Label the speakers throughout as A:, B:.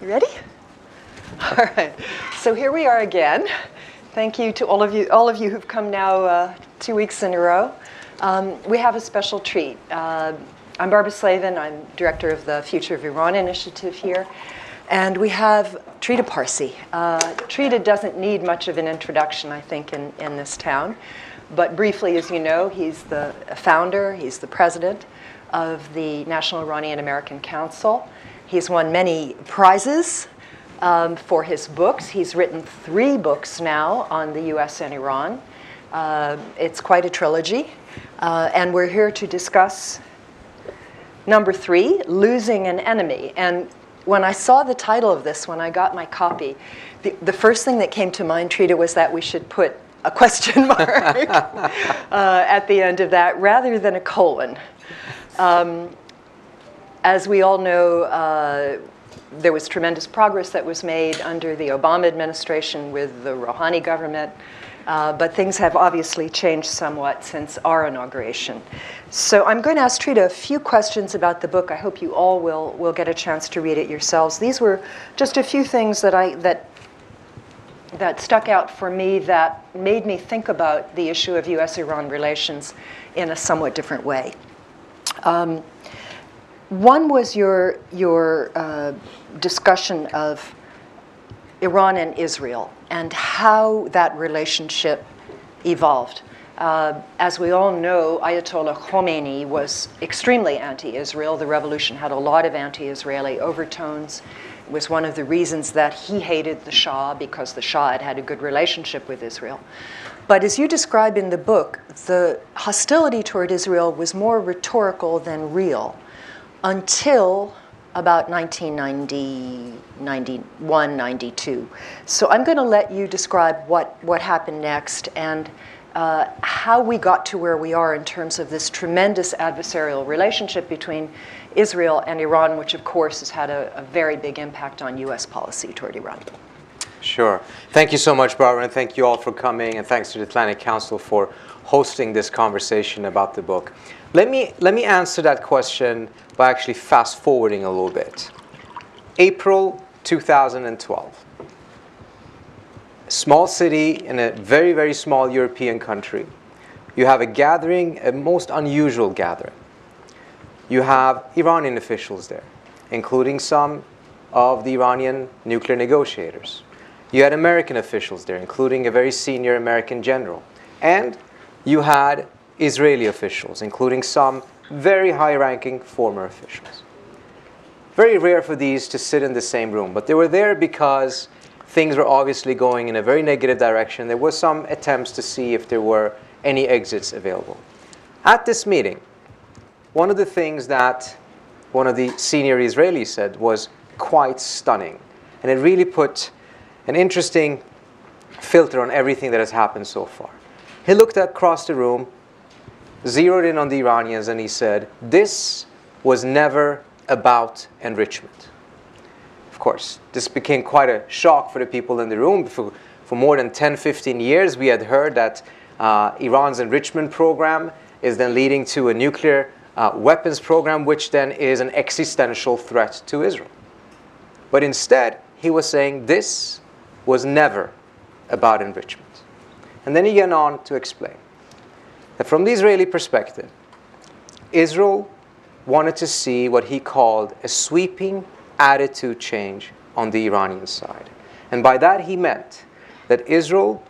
A: You ready? All right. So here we are again. Thank you to all of you who've come now 2 weeks in a row. We have a special treat. I'm Barbara Slavin. I'm director of the Future of Iran initiative here. And we have Trita Parsi. Trita doesn't need much of an introduction, I think, in this town. But briefly, as you know, he's the founder, he's the president of the National Iranian American Council. He's won many prizes for his books. He's written 3 books now on the US and Iran. It's quite a trilogy. And we're here to discuss number 3, Losing an Enemy. And when I saw the title of this, when I got my copy, the first thing that came to mind, Trita, was that we should put a question mark at the end of that rather than a colon. As we all know, there was tremendous progress that was made under the Obama administration with the Rouhani government, but things have obviously changed somewhat since our inauguration. So I'm going to ask Trita a few questions about the book. I hope you all will get a chance to read it yourselves. These were just a few things that stuck out for me that made me think about the issue of US-Iran relations in a somewhat different way. One was your discussion of Iran and Israel and how that relationship evolved. As we all know, Ayatollah Khomeini was extremely anti-Israel. The revolution had a lot of anti-Israeli overtones. It was one of the reasons that he hated the Shah, because the Shah had had a good relationship with Israel. But as you describe in the book, the hostility toward Israel was more rhetorical than real until about 1990, 91, 92. So I'm going to let you describe what happened next and how we got to where we are in terms of this tremendous adversarial relationship between Israel and Iran, which of course has had a very big impact on US policy toward Iran.
B: Sure. Thank you so much, Barbara, and thank you all for coming, and thanks to the Atlantic Council for hosting this conversation about the book. Let me answer that question by actually fast forwarding a little bit. April 2012. Small city in a very, very small European country. You have a gathering, a most unusual gathering. You have Iranian officials there, including some of the Iranian nuclear negotiators. You had American officials there, including a very senior American general. And you had Israeli officials, including some very high-ranking former officials. Very rare for these to sit in the same room, but they were there because things were obviously going in a very negative direction. There were some attempts to see if there were any exits available. At this meeting, one of the things that one of the senior Israelis said was quite stunning, and it really put an interesting filter on everything that has happened so far. He looked across the room, zeroed in on the Iranians, and he said, "This was never about enrichment." Of course, this became quite a shock for the people in the room. For more than 10, 15 years, we had heard that Iran's enrichment program is then leading to a nuclear weapons program, which then is an existential threat to Israel. But instead, he was saying this was never about enrichment. And then he went on to explain that from the Israeli perspective, Israel wanted to see what he called a sweeping attitude change on the Iranian side. And by that he meant that Israel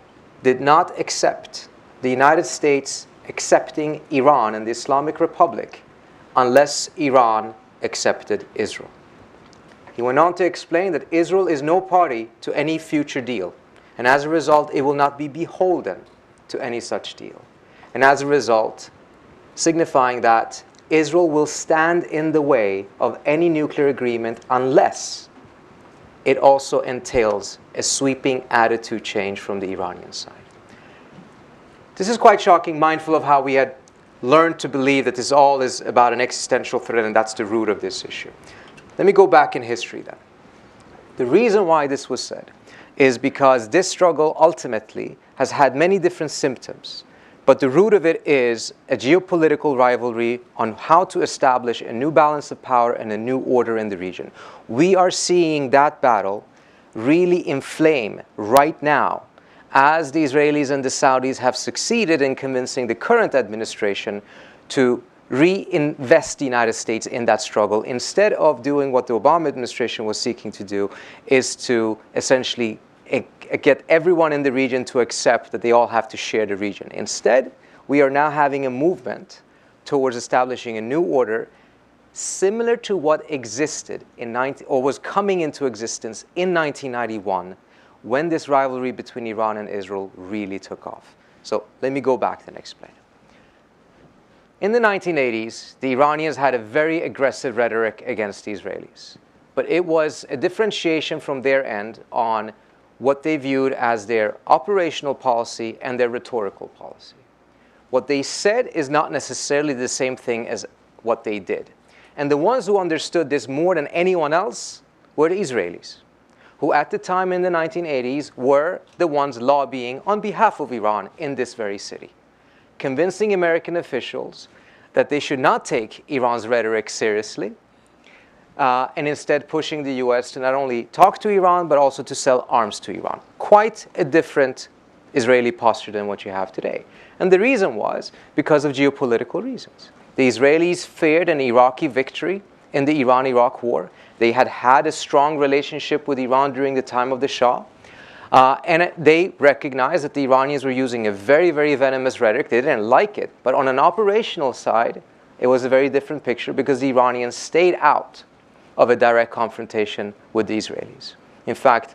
B: did not accept the United States accepting Iran and the Islamic Republic unless Iran accepted Israel. He went on to explain that Israel is no party to any future deal, and as a result, it will not be beholden to any such deal. And as a result, signifying that Israel will stand in the way of any nuclear agreement unless it also entails a sweeping attitude change from the Iranian side. This is quite shocking, mindful of how we had learned to believe that this all is about an existential threat, and that's the root of this issue. Let me go back in history then. The reason why this was said is because this struggle ultimately has had many different symptoms. But the root of it is a geopolitical rivalry on how to establish a new balance of power and a new order in the region. We are seeing that battle really inflame right now as the Israelis and the Saudis have succeeded in convincing the current administration to reinvest the United States in that struggle, instead of doing what the Obama administration was seeking to do, is to essentially get everyone in the region to accept that they all have to share the region. Instead, we are now having a movement towards establishing a new order similar to what existed or was coming into existence in 1991, when this rivalry between Iran and Israel really took off. So let me go back and explain. In the 1980s, the Iranians had a very aggressive rhetoric against the Israelis, but it was a differentiation from their end on what they viewed as their operational policy and their rhetorical policy. What they said is not necessarily the same thing as what they did. And the ones who understood this more than anyone else were the Israelis, who at the time in the 1980s were the ones lobbying on behalf of Iran in this very city, convincing American officials that they should not take Iran's rhetoric seriously, and instead pushing the US to not only talk to Iran, but also to sell arms to Iran. Quite a different Israeli posture than what you have today. And the reason was because of geopolitical reasons. The Israelis feared an Iraqi victory in the Iran-Iraq war. They had had a strong relationship with Iran during the time of the Shah. And they recognized that the Iranians were using a very, very venomous rhetoric. They didn't like it. But on an operational side, it was a very different picture because the Iranians stayed out of a direct confrontation with the Israelis. In fact,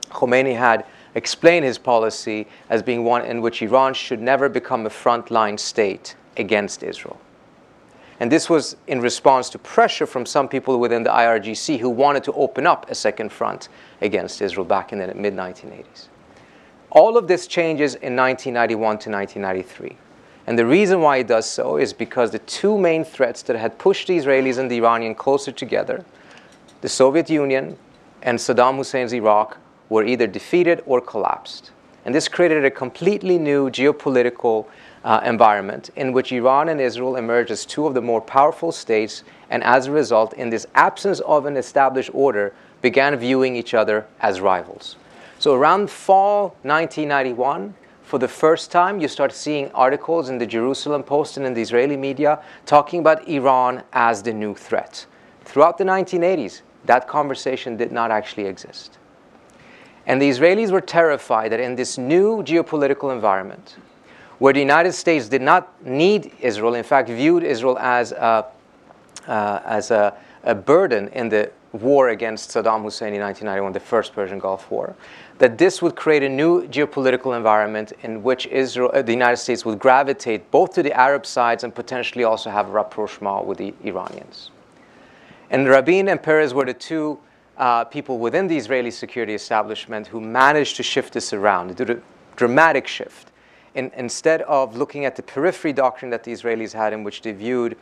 B: Khomeini had explained his policy as being one in which Iran should never become a frontline state against Israel. And this was in response to pressure from some people within the IRGC who wanted to open up a second front against Israel back in the mid-1980s. All of this changes in 1991 to 1993. And the reason why it does so is because the two main threats that had pushed the Israelis and the Iranians closer together, the Soviet Union and Saddam Hussein's Iraq, were either defeated or collapsed. And this created a completely new geopolitical environment in which Iran and Israel emerged as two of the more powerful states, and as a result, in this absence of an established order, began viewing each other as rivals. So around fall 1991, for the first time, you start seeing articles in the Jerusalem Post and in the Israeli media talking about Iran as the new threat. Throughout the 1980s, that conversation did not actually exist. And the Israelis were terrified that in this new geopolitical environment, where the United States did not need Israel, in fact viewed Israel as a burden in the war against Saddam Hussein in 1991, the first Persian Gulf War, that this would create a new geopolitical environment in which the United States would gravitate both to the Arab sides and potentially also have a rapprochement with the Iranians. And Rabin and Peres were the two people within the Israeli security establishment who managed to shift this around, did a dramatic shift. Instead of looking at the periphery doctrine that the Israelis had, in which they viewed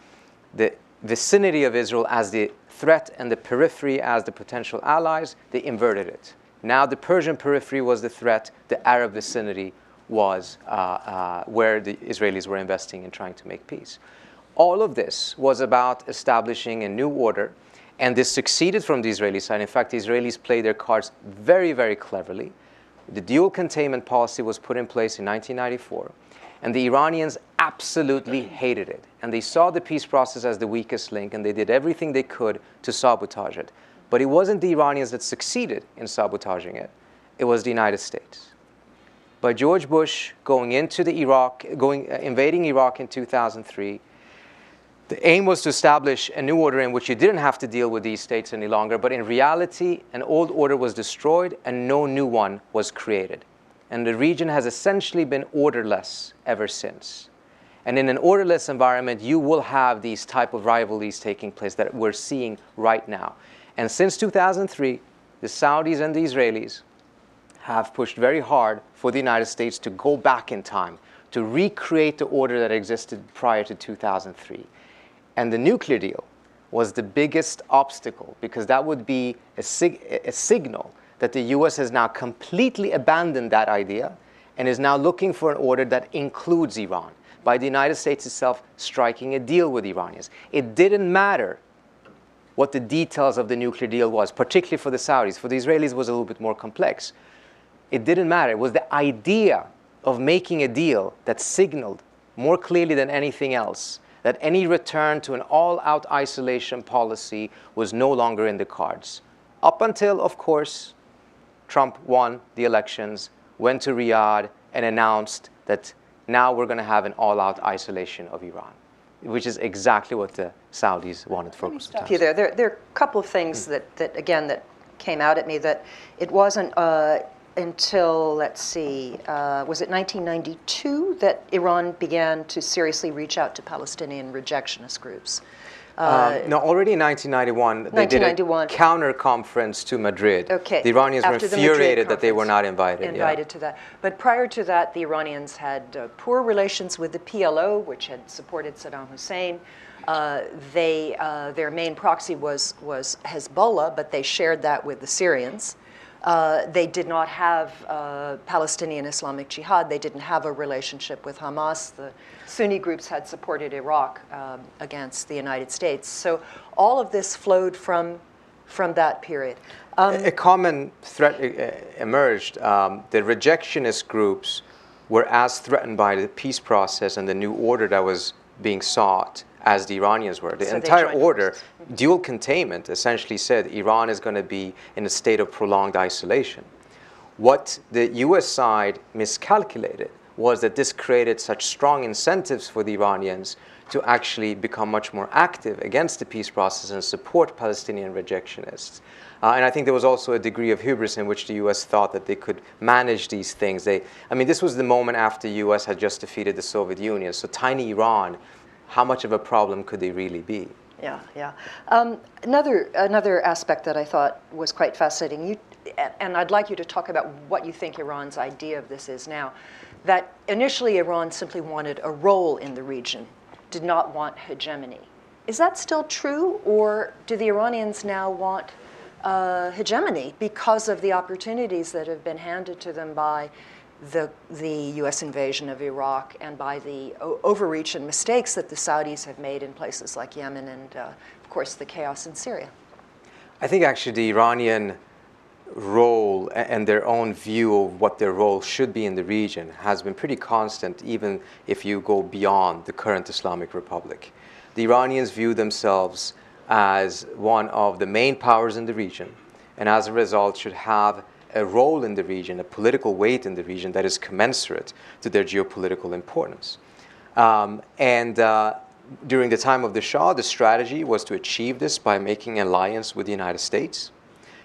B: the vicinity of Israel as the threat and the periphery as the potential allies, they inverted it. Now the Persian periphery was the threat, the Arab vicinity was where the Israelis were investing in trying to make peace. All of this was about establishing a new order, and this succeeded from the Israeli side. In fact, the Israelis played their cards very, very cleverly. The dual containment policy was put in place in 1994, and the Iranians absolutely hated it. And they saw the peace process as the weakest link, and they did everything they could to sabotage it. But it wasn't the Iranians that succeeded in sabotaging it. It was the United States. By George Bush invading Iraq in 2003, the aim was to establish a new order in which you didn't have to deal with these states any longer, but in reality, an old order was destroyed and no new one was created. And the region has essentially been orderless ever since. And in an orderless environment, you will have these type of rivalries taking place that we're seeing right now. And since 2003, the Saudis and the Israelis have pushed very hard for the United States to go back in time, to recreate the order that existed prior to 2003. And the nuclear deal was the biggest obstacle, because that would be a signal that the US has now completely abandoned that idea and is now looking for an order that includes Iran, by the United States itself striking a deal with Iranians. It didn't matter what the details of the nuclear deal was, particularly for the Saudis. For the Israelis, it was a little bit more complex. It didn't matter. It was the idea of making a deal that signaled more clearly than anything else that any return to an all-out isolation policy was no longer in the cards. Up until, of course, Trump won the elections, went to Riyadh, and announced that now we're going to have an all-out isolation of Iran, which is exactly what the Saudis wanted for most of the time.
A: There are a couple of things that came out at me that it wasn't until, let's see, was it 1992 that Iran began to seriously reach out to Palestinian rejectionist groups?
B: No, already in 1991, they did a counter-conference to Madrid.
A: Okay.
B: The Iranians were infuriated that they were not invited.
A: To that. But prior to that, the Iranians had poor relations with the PLO, which had supported Saddam Hussein. Their main proxy was Hezbollah, but they shared that with the Syrians. They did not have Palestinian Islamic Jihad. They didn't have a relationship with Hamas. The Sunni groups had supported Iraq against the United States. So all of this flowed from that period.
B: A common threat emerged. The rejectionist groups were as threatened by the peace process and the new order that was being sought as the Iranians were. The entire order, dual containment, essentially said Iran is going to be in a state of prolonged isolation. What the US side miscalculated was that this created such strong incentives for the Iranians to actually become much more active against the peace process and support Palestinian rejectionists. And I think there was also a degree of hubris in which the US thought that they could manage these things. This was the moment after the US had just defeated the Soviet Union. So tiny Iran, how much of a problem could they really be?
A: Yeah. Another aspect that I thought was quite fascinating, and I'd like you to talk about what you think Iran's idea of this is now, that initially Iran simply wanted a role in the region, did not want hegemony. Is that still true, or do the Iranians now want hegemony because of the opportunities that have been handed to them by the U.S. invasion of Iraq and by the overreach and mistakes that the Saudis have made in places like Yemen and, of course, the chaos in Syria?
B: I think actually the Iranian role and their own view of what their role should be in the region has been pretty constant, even if you go beyond the current Islamic Republic. The Iranians view themselves as one of the main powers in the region, and as a result should have a role in the region, a political weight in the region that is commensurate to their geopolitical importance. During the time of the Shah, the strategy was to achieve this by making an alliance with the United States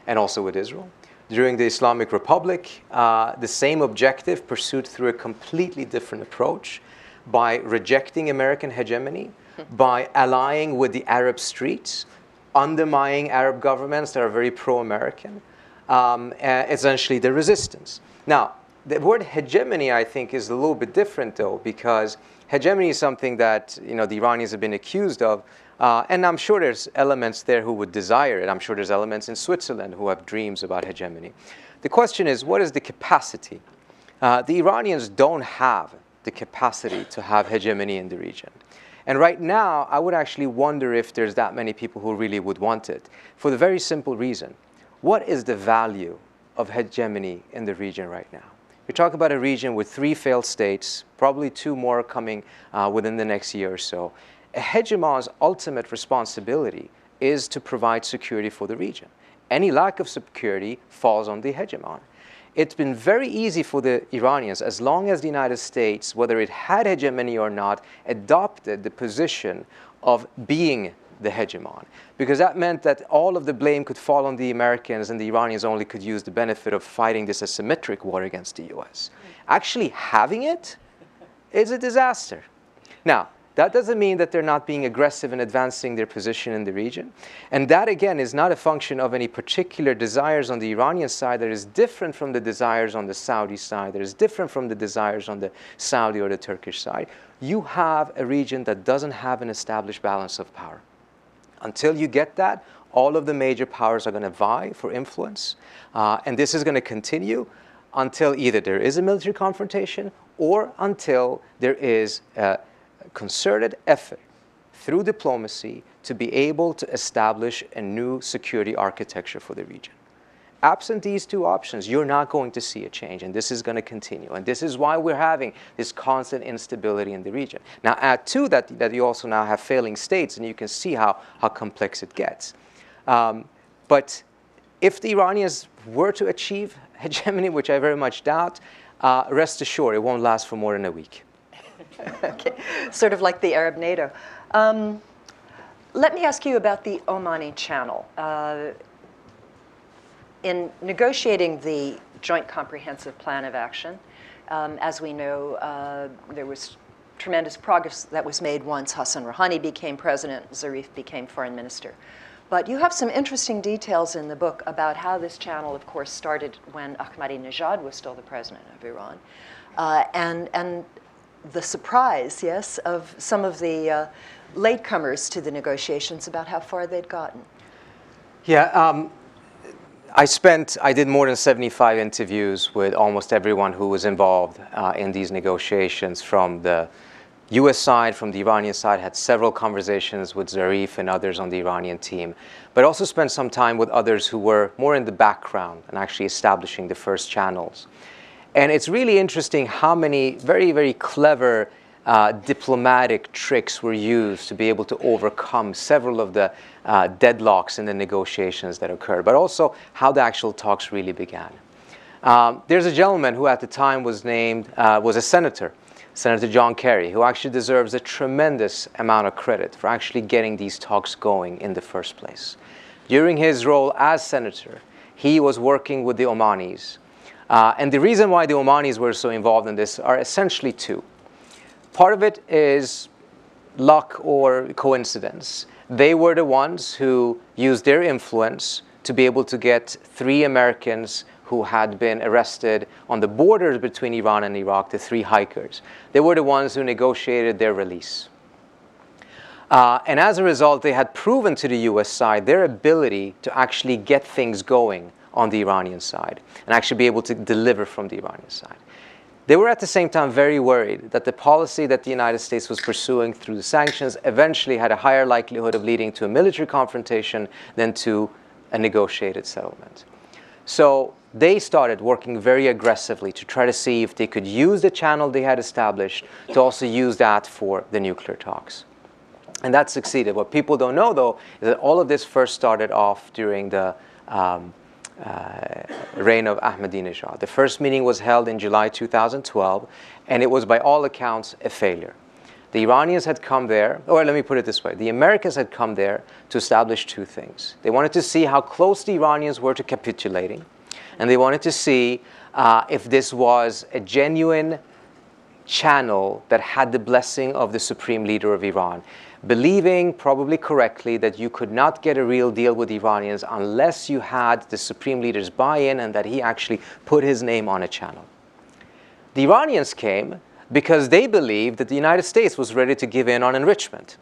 B: and also with Israel. During the Islamic Republic, the same objective pursued through a completely different approach by rejecting American hegemony, by allying with the Arab streets, undermining Arab governments that are very pro-American, essentially the resistance. Now, the word hegemony, I think, is a little bit different, though, because hegemony is something that the Iranians have been accused of, and I'm sure there's elements there who would desire it. I'm sure there's elements in Switzerland who have dreams about hegemony. The question is, what is the capacity? The Iranians don't have the capacity to have hegemony in the region. And right now, I would actually wonder if there's that many people who really would want it, for the very simple reason. What is the value of hegemony in the region right now? We talk about a region with 3 failed states, probably 2 more coming within the next year or so. A hegemon's ultimate responsibility is to provide security for the region. Any lack of security falls on the hegemon. It's been very easy for the Iranians, as long as the United States, whether it had hegemony or not, adopted the position of being the hegemon, because that meant that all of the blame could fall on the Americans and the Iranians only could use the benefit of fighting this asymmetric war against the US. Actually having it is a disaster. Now, that doesn't mean that they're not being aggressive in advancing their position in the region. And that, again, is not a function of any particular desires on the Iranian side that is different from the desires on the Saudi side, that is different from the desires on the Saudi or the Turkish side. You have a region that doesn't have an established balance of power. Until you get that, all of the major powers are going to vie for influence. And this is going to continue until either there is a military confrontation or until there is a concerted effort through diplomacy to be able to establish a new security architecture for the region. Absent these two options, you're not going to see a change, and this is going to continue. And this is why we're having this constant instability in the region. Now, add to that you also now have failing states, and you can see how complex it gets. But if the Iranians were to achieve hegemony, which I very much doubt, rest assured, it won't last for more than a week.
A: Okay, sort of like the Arab NATO. Let me ask you about the Omani Channel. In negotiating the Joint Comprehensive Plan of Action, as we know, there was tremendous progress that was made once Hassan Rouhani became president, Zarif became foreign minister. But you have some interesting details in the book about how this channel, of course, started when Ahmadinejad was still the president of Iran, and the surprise, yes, of some of the latecomers to the negotiations about how far they'd gotten.
B: Yeah, I did more than 75 interviews with almost everyone who was involved in these negotiations from the US side, from the Iranian side, had several conversations with Zarif and others on the Iranian team, but also spent some time with others who were more in the background and actually establishing the first channels. And it's really interesting how many very, very clever diplomatic tricks were used to be able to overcome several of the deadlocks in the negotiations that occurred, but also how the actual talks really began. There's a gentleman who at the time was a senator, Senator John Kerry, who actually deserves a tremendous amount of credit for actually getting these talks going in the first place. During his role as senator, he was working with the Omanis. And the reason why the Omanis were so involved in this are essentially two. Part of it is luck or coincidence. They were the ones who used their influence to be able to get 3 Americans who had been arrested on the borders between Iran and Iraq, the 3 hikers. They were the ones who negotiated their release. And as a result, they had proven to the US side their ability to actually get things going on the Iranian side and actually be able to deliver from the Iranian side. They were at the same time very worried that the policy that the United States was pursuing through the sanctions eventually had a higher likelihood of leading to a military confrontation than to a negotiated settlement. So they started working very aggressively to try to see if they could use the channel they had established to also use that for the nuclear talks. And that succeeded. What people don't know, though, is that all of this first started off during the reign of Ahmadinejad. The first meeting was held in July 2012, and it was by all accounts a failure. The Iranians had come there, or let me put it this way, the Americans had come there to establish 2 things. They wanted to see how close the Iranians were to capitulating, and they wanted to see if this was a genuine channel that had the blessing of the supreme leader of Iran, believing, probably correctly, that you could not get a real deal with the Iranians unless you had the supreme leader's buy-in and that he actually put his name on a channel. The Iranians came because they believed that the United States was ready to give in on enrichment.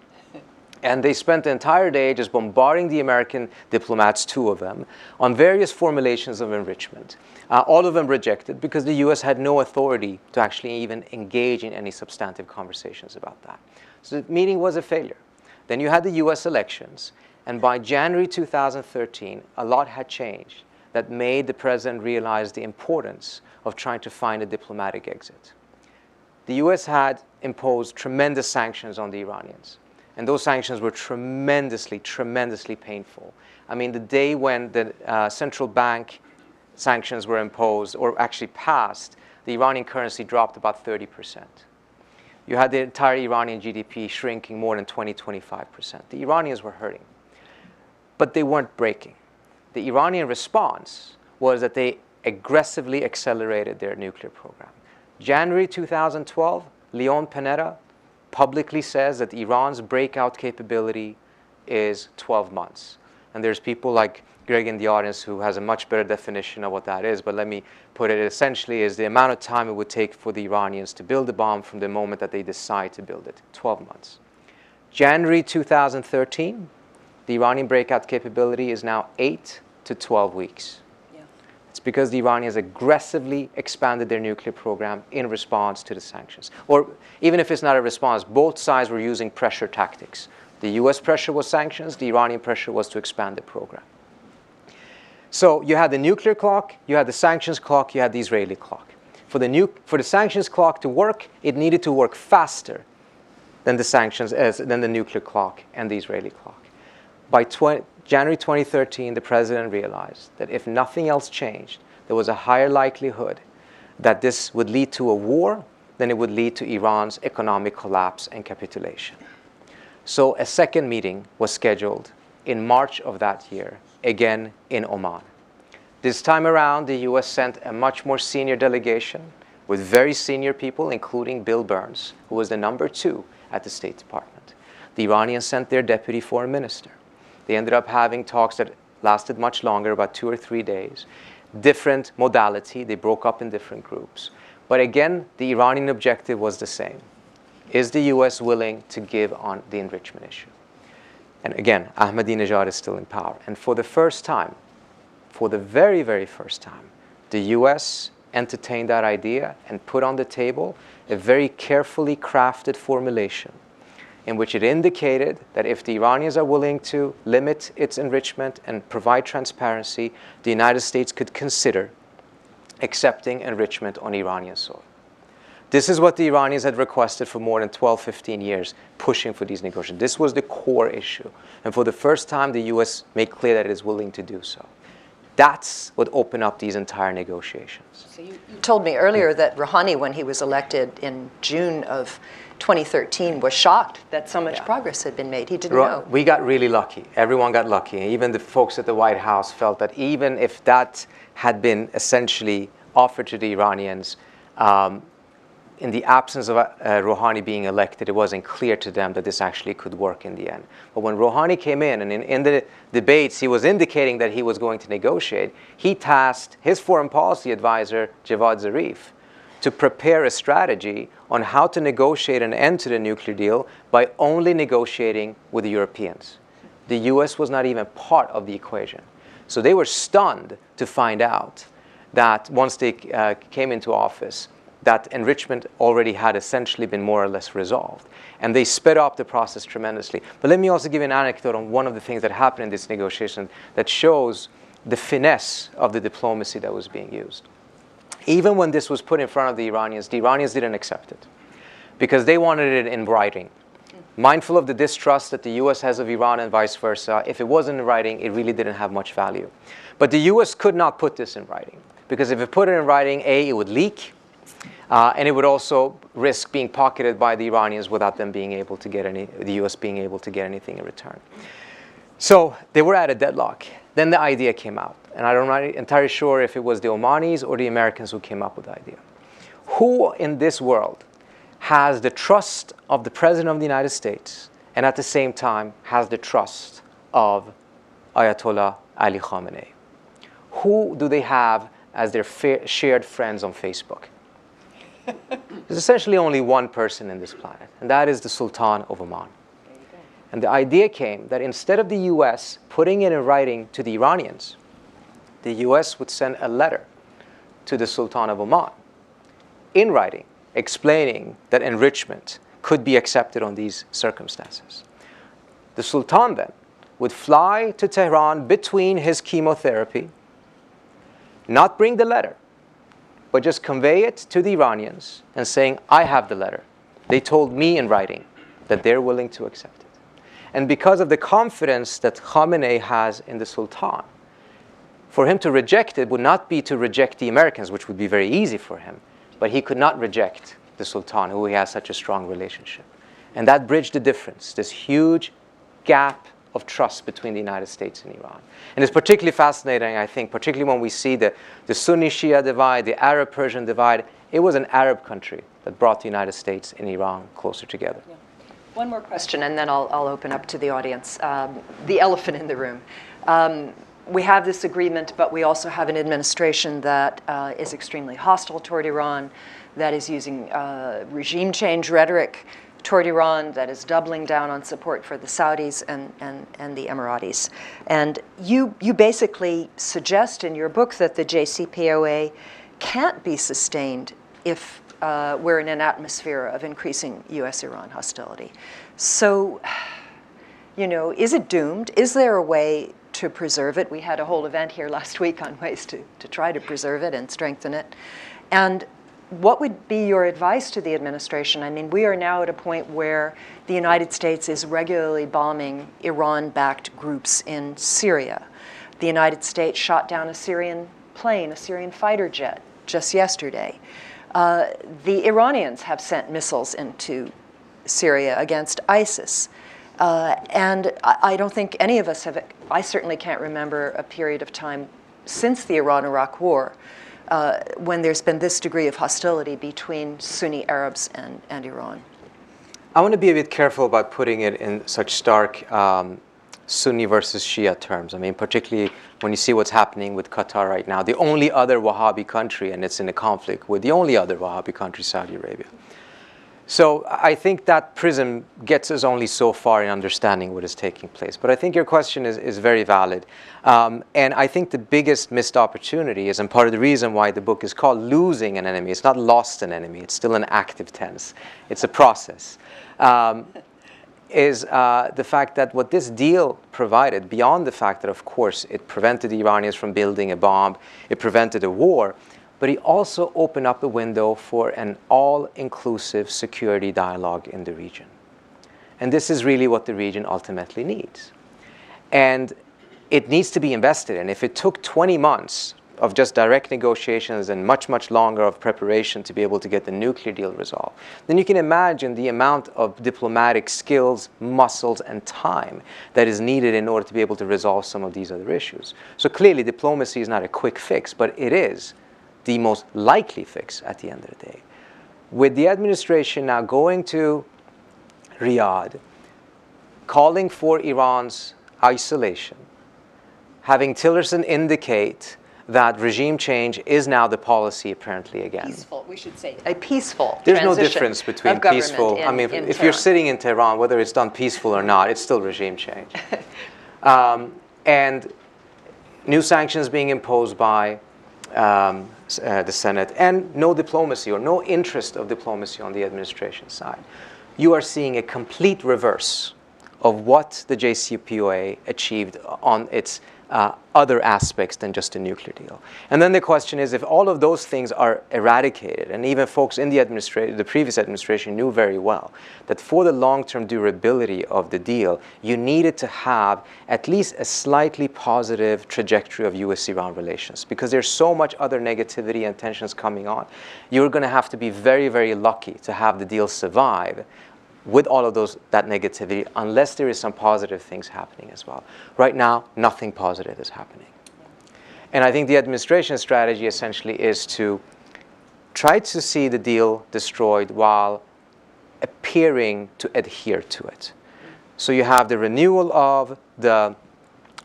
B: And they spent the entire day just bombarding the American diplomats, 2 of them, on various formulations of enrichment. All of them rejected because the US had no authority to actually even engage in any substantive conversations about that. So the meeting was a failure. Then you had the US elections, and by January 2013, a lot had changed that made the president realize the importance of trying to find a diplomatic exit. The US had imposed tremendous sanctions on the Iranians. And those sanctions were tremendously, tremendously painful. I mean, the day when the central bank sanctions were imposed, or actually passed, the Iranian currency dropped about 30%. You had the entire Iranian GDP shrinking more than 20-25%. The Iranians were hurting. But they weren't breaking. The Iranian response was that they aggressively accelerated their nuclear program. January 2012, Leon Panetta publicly says that Iran's breakout capability is 12 months. And there's people like Greg in the audience who has a much better definition of what that is, but let me put it essentially is the amount of time it would take for the Iranians to build a bomb from the moment that they decide to build it, 12 months. January 2013, the Iranian breakout capability is now 8 to 12 weeks. Yeah. It's because the Iranians aggressively expanded their nuclear program in response to the sanctions. Or even if it's not a response, both sides were using pressure tactics. The US pressure was sanctions, the Iranian pressure was to expand the program. So you had the nuclear clock, you had the sanctions clock, you had the Israeli clock. For the sanctions clock to work, it needed to work faster than the nuclear clock and the Israeli clock. By January 2013, the president realized that if nothing else changed, there was a higher likelihood that this would lead to a war than it would lead to Iran's economic collapse and capitulation. So a second meeting was scheduled in March of that year, again in Oman. This time around, the US sent a much more senior delegation with very senior people, including Bill Burns, who was the number 2 at the State Department. The Iranians sent their deputy foreign minister. They ended up having talks that lasted much longer, about 2 or 3 days. Different modality, they broke up in different groups. But again, the Iranian objective was the same. Is the US willing to give on the enrichment issue? And again, Ahmadinejad is still in power. And for the first time, for the very, very first time, the US entertained that idea and put on the table a very carefully crafted formulation in which it indicated that if the Iranians are willing to limit its enrichment and provide transparency, the United States could consider accepting enrichment on Iranian soil. This is what the Iranians had requested for more than 12, 15 years, pushing for these negotiations. This was the core issue. And for the first time, the US made clear that it is willing to do so. That's what opened up these entire negotiations.
A: So you told me earlier that Rouhani, when he was elected in June of 2013, was shocked that so much progress had been made. He didn't know.
B: We got really lucky. Everyone got lucky. Even the folks at the White House felt that even if that had been essentially offered to the Iranians, in the absence of Rouhani being elected, it wasn't clear to them that this actually could work in the end. But when Rouhani came in, and in the debates, he was indicating that he was going to negotiate, he tasked his foreign policy advisor, Javad Zarif, to prepare a strategy on how to negotiate an end to the nuclear deal by only negotiating with the Europeans. The US was not even part of the equation. So they were stunned to find out that once they came into office, that enrichment already had essentially been more or less resolved. And they sped up the process tremendously. But let me also give you an anecdote on one of the things that happened in this negotiation that shows the finesse of the diplomacy that was being used. Even when this was put in front of the Iranians didn't accept it because they wanted it in writing. Mindful of the distrust that the US has of Iran and vice versa, if it wasn't in writing, it really didn't have much value. But the US could not put this in writing because if it put it in writing, A, it would leak, and it would also risk being pocketed by the Iranians without them being able to get the US being able to get anything in return. So they were at a deadlock. Then the idea came out. And I'm not entirely sure if it was the Omanis or the Americans who came up with the idea. Who in this world has the trust of the President of the United States and at the same time has the trust of Ayatollah Ali Khamenei? Who do they have as their shared friends on Facebook? There's essentially only one person in this planet, and that is the Sultan of Oman. And the idea came that instead of the US putting it in writing to the Iranians, the US would send a letter to the Sultan of Oman in writing, explaining that enrichment could be accepted on these circumstances. The Sultan then would fly to Tehran between his chemotherapy, not bring the letter, but just convey it to the Iranians and saying, I have the letter. They told me in writing that they're willing to accept it. And because of the confidence that Khamenei has in the Sultan, for him to reject it would not be to reject the Americans, which would be very easy for him, but he could not reject the Sultan, who he has such a strong relationship. And that bridged the difference, this huge gap of trust between the United States and Iran. And it's particularly fascinating, I think, particularly when we see the Sunni-Shia divide, the Arab-Persian divide. It was an Arab country that brought the United States and Iran closer together.
A: Yeah. One more question, and then I'll open up to the audience. The elephant in the room. We have this agreement, but we also have an administration that is extremely hostile toward Iran, that is using regime change rhetoric toward Iran that is doubling down on support for the Saudis and the Emiratis. And you basically suggest in your book that the JCPOA can't be sustained if we're in an atmosphere of increasing US-Iran hostility. So, you know, is it doomed? Is there a way to preserve it? We had a whole event here last week on ways to try to preserve it and strengthen it. And what would be your advice to the administration? I mean, we are now at a point where the United States is regularly bombing Iran-backed groups in Syria. The United States shot down a Syrian plane, a Syrian fighter jet, just yesterday. The Iranians have sent missiles into Syria against ISIS. And I don't think any of us have, I certainly can't remember a period of time since the Iran-Iraq War when there's been this degree of hostility between Sunni Arabs and Iran.
B: I want to be a bit careful about putting it in such stark Sunni versus Shia terms. I mean, particularly when you see what's happening with Qatar right now, the only other Wahhabi country, and it's in a conflict with the only other Wahhabi country, Saudi Arabia. So I think that prism gets us only so far in understanding what is taking place. But I think your question is very valid. And I think the biggest missed opportunity is, and part of the reason why the book is called Losing an Enemy. It's not lost an enemy. It's still an active tense. It's a process. Is the fact that what this deal provided, beyond the fact that, of course, it prevented the Iranians from building a bomb, it prevented a war, but he also opened up the window for an all-inclusive security dialogue in the region. And this is really what the region ultimately needs. And it needs to be invested in. If it took 20 months of just direct negotiations and much, much longer of preparation to be able to get the nuclear deal resolved, then you can imagine the amount of diplomatic skills, muscles, and time that is needed in order to be able to resolve some of these other issues. So clearly, diplomacy is not a quick fix, but it is the most likely fix at the end of the day. With the administration now going to Riyadh, calling for Iran's isolation, having Tillerson indicate that regime change is now the policy apparently again.
A: Peaceful, we should say, a peaceful
B: There's no difference between peaceful, I mean, if you're sitting in Tehran, whether it's done peaceful or not, it's still regime change. And new sanctions being imposed by the Senate, and no diplomacy or no interest of diplomacy on the administration side. You are seeing a complete reverse of what the JCPOA achieved on its other aspects than just a nuclear deal. And then the question is, if all of those things are eradicated, and even folks in the previous administration knew very well that for the long-term durability of the deal, you needed to have at least a slightly positive trajectory of US-Iran relations, because there's so much other negativity and tensions coming on. You're going to have to be very, very lucky to have the deal survive with all of that negativity, unless there is some positive things happening as well. Right now, nothing positive is happening. And I think the administration's strategy essentially is to try to see the deal destroyed while appearing to adhere to it. So you have the renewal of the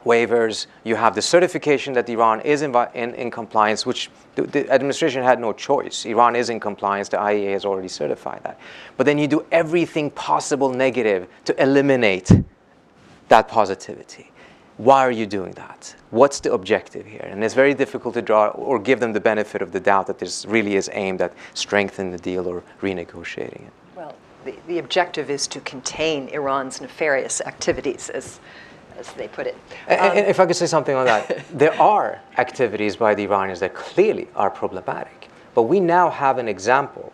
B: waivers, you have the certification that Iran is in compliance, which the administration had no choice. Iran is in compliance, the IAEA has already certified that. But then you do everything possible negative to eliminate that positivity. Why are you doing that? What's the objective here? And it's very difficult to draw or give them the benefit of the doubt that this really is aimed at strengthening the deal or renegotiating it.
A: Well, the objective is to contain Iran's nefarious activities, as they put it.
B: And if I could say something on that, there are activities by the Iranians that clearly are problematic. But we now have an example,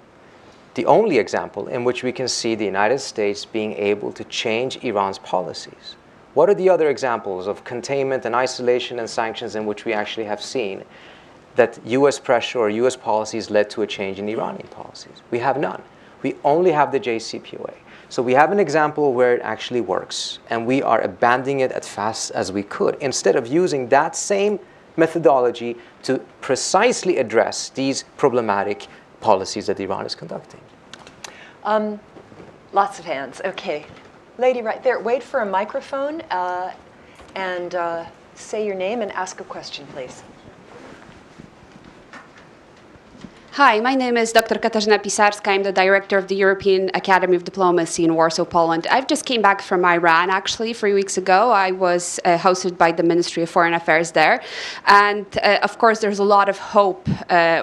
B: the only example in which we can see the United States being able to change Iran's policies. What are the other examples of containment and isolation and sanctions in which we actually have seen that US pressure or US policies led to a change in Iranian policies? We have none. We only have the JCPOA. So we have an example where it actually works, and we are abandoning it as fast as we could, instead of using that same methodology to precisely address these problematic policies that Iran is conducting.
A: Lots of hands. Okay. Lady right there, wait for a microphone and say your name and ask a question, please.
C: Hi, my name is Dr. Katarzyna Pisarska. I'm the director of the European Academy of Diplomacy in Warsaw, Poland. I've just came back from Iran, actually, 3 weeks ago. I was hosted by the Ministry of Foreign Affairs there. And of course, there's a lot of hope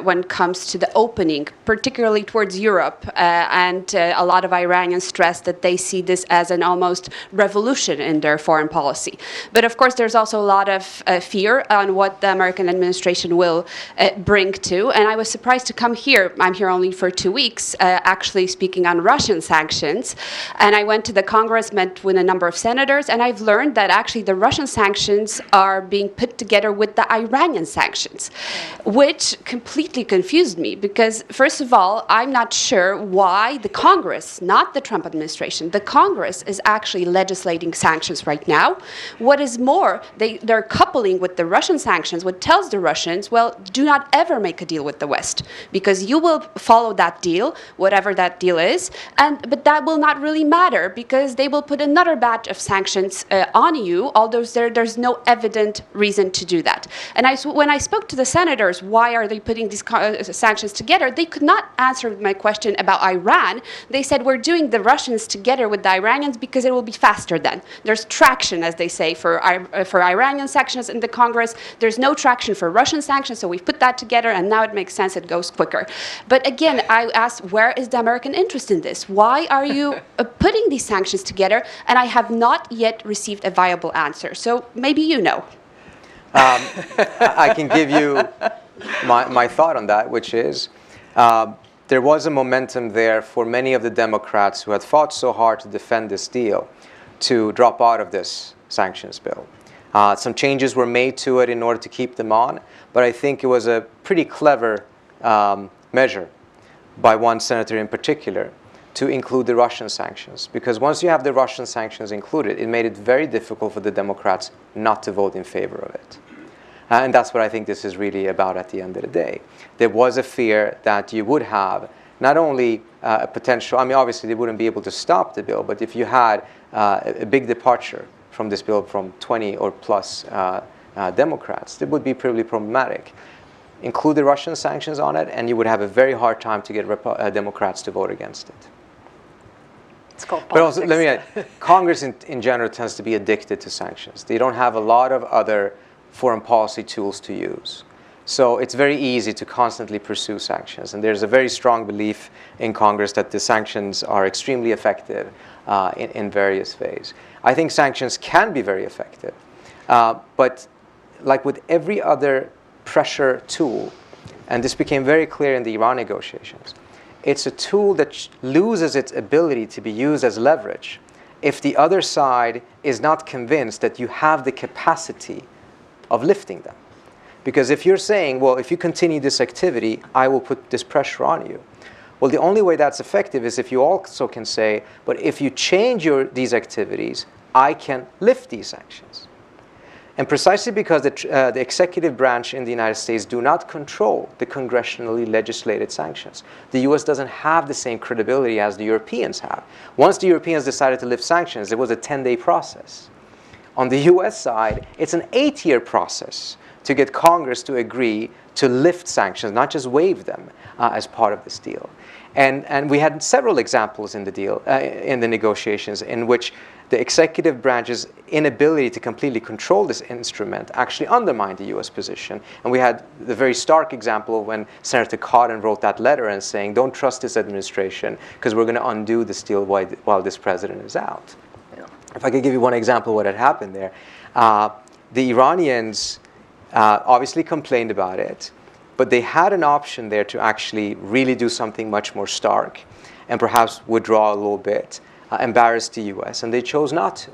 C: when it comes to the opening, particularly towards Europe. And a lot of Iranians stress that they see this as an almost revolution in their foreign policy. But of course, there's also a lot of fear on what the American administration will bring to. And I was surprised to come here. I'm here only for 2 weeks, actually speaking on Russian sanctions. And I went to the Congress, met with a number of senators, and I've learned that actually the Russian sanctions are being put together with the Iranian sanctions, which completely confused me because, first of all, I'm not sure why the Congress, not the Trump administration, the Congress is actually legislating sanctions right now. What is more, they're coupling with the Russian sanctions, what tells the Russians, well, do not ever make a deal with the West, because you will follow that deal, whatever that deal is, but that will not really matter because they will put another batch of sanctions on you, although there's no evident reason to do that. And when I spoke to the senators, why are they putting these sanctions together, they could not answer my question about Iran. They said, we're doing the Russians together with the Iranians because it will be faster then. There's traction, as they say, for Iranian sanctions in the Congress. There's no traction for Russian sanctions, so we've put that together, and now it makes sense, it goes quicker. But again, I asked, where is the American interest in this? Why are you putting these sanctions together? And I have not yet received a viable answer. So maybe you know.
B: I can give you my thought on that, which is there was a momentum there for many of the Democrats who had fought so hard to defend this deal to drop out of this sanctions bill. Some changes were made to it in order to keep them on, but I think it was a pretty clever measure by one senator in particular to include the Russian sanctions. Because once you have the Russian sanctions included, it made it very difficult for the Democrats not to vote in favor of it. And that's what I think this is really about at the end of the day. There was a fear that you would have not only a potential, I mean, obviously they wouldn't be able to stop the bill, but if you had a big departure from this bill from 20 or plus Democrats, it would be pretty problematic. Include the Russian sanctions on it, and you would have a very hard time to get Democrats to vote against it.
A: It's called politics.
B: But also, let me add, Congress in general tends to be addicted to sanctions. They don't have a lot of other foreign policy tools to use. So it's very easy to constantly pursue sanctions. And there's a very strong belief in Congress that the sanctions are extremely effective in various ways. I think sanctions can be very effective. But like with every other pressure tool, and this became very clear in the Iran negotiations, it's a tool that loses its ability to be used as leverage if the other side is not convinced that you have the capacity of lifting them. Because if you're saying, well, if you continue this activity, I will put this pressure on you. Well, the only way that's effective is if you also can say, but if you change these activities, I can lift these sanctions. And precisely because the executive branch in the United States do not control the congressionally legislated sanctions, the US doesn't have the same credibility as the Europeans have. Once the Europeans decided to lift sanctions, it was a 10-day process. On the US side, it's an 8-year process to get Congress to agree to lift sanctions, not just waive them as part of this deal. And we had several examples in the deal, in the negotiations, in which the executive branch's inability to completely control this instrument actually undermined the US position. And we had the very stark example when Senator Cotton wrote that letter and saying, don't trust this administration because we're going to undo this deal while this president is out. Yeah. If I could give you one example of what had happened there. The Iranians obviously complained about it, but they had an option there to actually really do something much more stark and perhaps withdraw a little bit, embarrass the US, and they chose not to.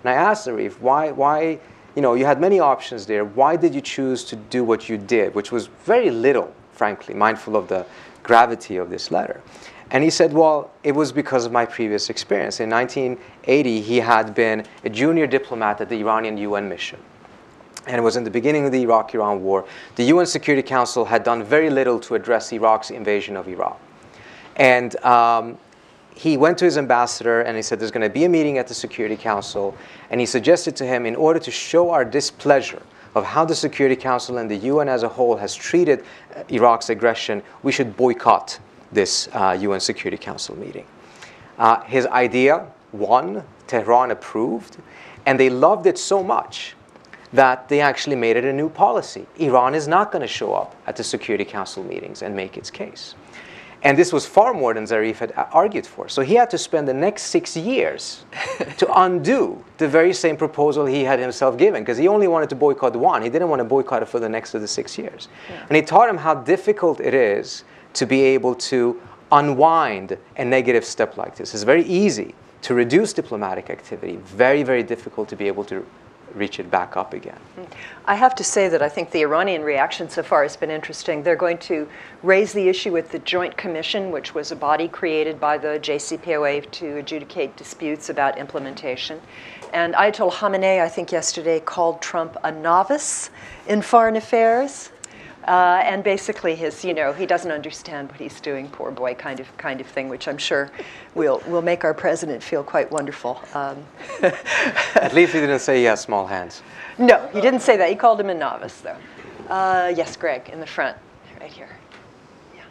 B: And I asked Arif, why, you had many options there. Why did you choose to do what you did, which was very little, frankly, mindful of the gravity of this letter? And he said, well, it was because of my previous experience. In 1980, he had been a junior diplomat at the Iranian UN mission. And it was in the beginning of the Iraq-Iran war. The UN Security Council had done very little to address Iraq's invasion of Iraq. And he went to his ambassador and he said, there's going to be a meeting at the Security Council. And he suggested to him, in order to show our displeasure of how the Security Council and the UN as a whole has treated Iraq's aggression, we should boycott this UN Security Council meeting. His idea won, Tehran approved, and they loved it so much that they actually made it a new policy. Iran is not going to show up at the Security Council meetings and make its case. And this was far more than Zarif had argued for. So he had to spend the next 6 years to undo the very same proposal he had himself given, because he only wanted to boycott one. He didn't want to boycott it for the next of the 6 years. Yeah. And he taught him how difficult it is to be able to unwind a negative step like this. It's very easy to reduce diplomatic activity, very, very difficult to be able to reach it back up again.
A: I have to say that I think the Iranian reaction so far has been interesting. They're going to raise the issue with the Joint Commission, which was a body created by the JCPOA to adjudicate disputes about implementation. And Ayatollah Khamenei, I think yesterday, called Trump a novice in foreign affairs. And basically he doesn't understand what he's doing, poor boy, kind of thing, which I'm sure will make our president feel quite wonderful.
B: At least he didn't say he has small hands.
A: No, he didn't say that. He called him a novice, though. Yes, Greg, in the front, right here. Yeah.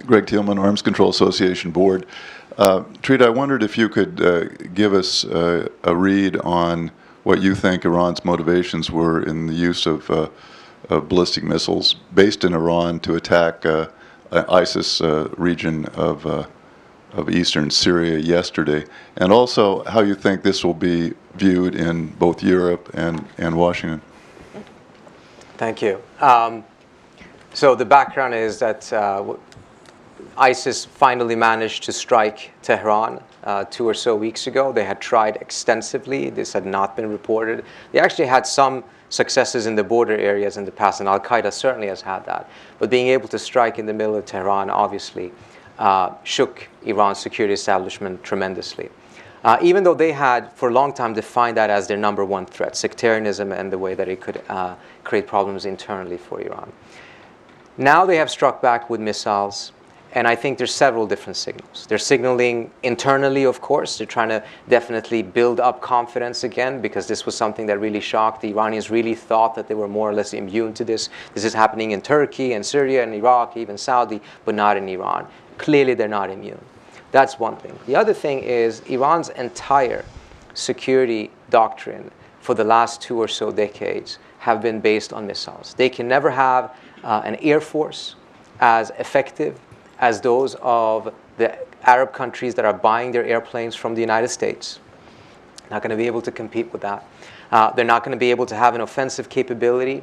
D: Greg Thielman, Arms Control Association Board. Trita, I wondered if you could give us a read on what you think Iran's motivations were in the use of ballistic missiles based in Iran to attack ISIS region of eastern Syria yesterday, and also how you think this will be viewed in both Europe and Washington.
B: Thank you. So the background is that ISIS finally managed to strike Tehran 2 or so weeks ago. They had tried extensively. This had not been reported. They actually had some successes in the border areas in the past, and Al-Qaeda certainly has had that. But being able to strike in the middle of Tehran obviously shook Iran's security establishment tremendously. Even though they had for a long time defined that as their number one threat, sectarianism and the way that it could create problems internally for Iran. Now they have struck back with missiles. And I think there's several different signals. They're signaling internally, of course. They're trying to definitely build up confidence again, because this was something that really shocked. The Iranians really thought that they were more or less immune to this. This is happening in Turkey and Syria and Iraq, even Saudi, but not in Iran. Clearly, they're not immune. That's one thing. The other thing is Iran's entire security doctrine for the last 2 or so decades have been based on missiles. They can never have an air force as effective as those of the Arab countries that are buying their airplanes from the United States. Not going to be able to compete with that. They're not going to be able to have an offensive capability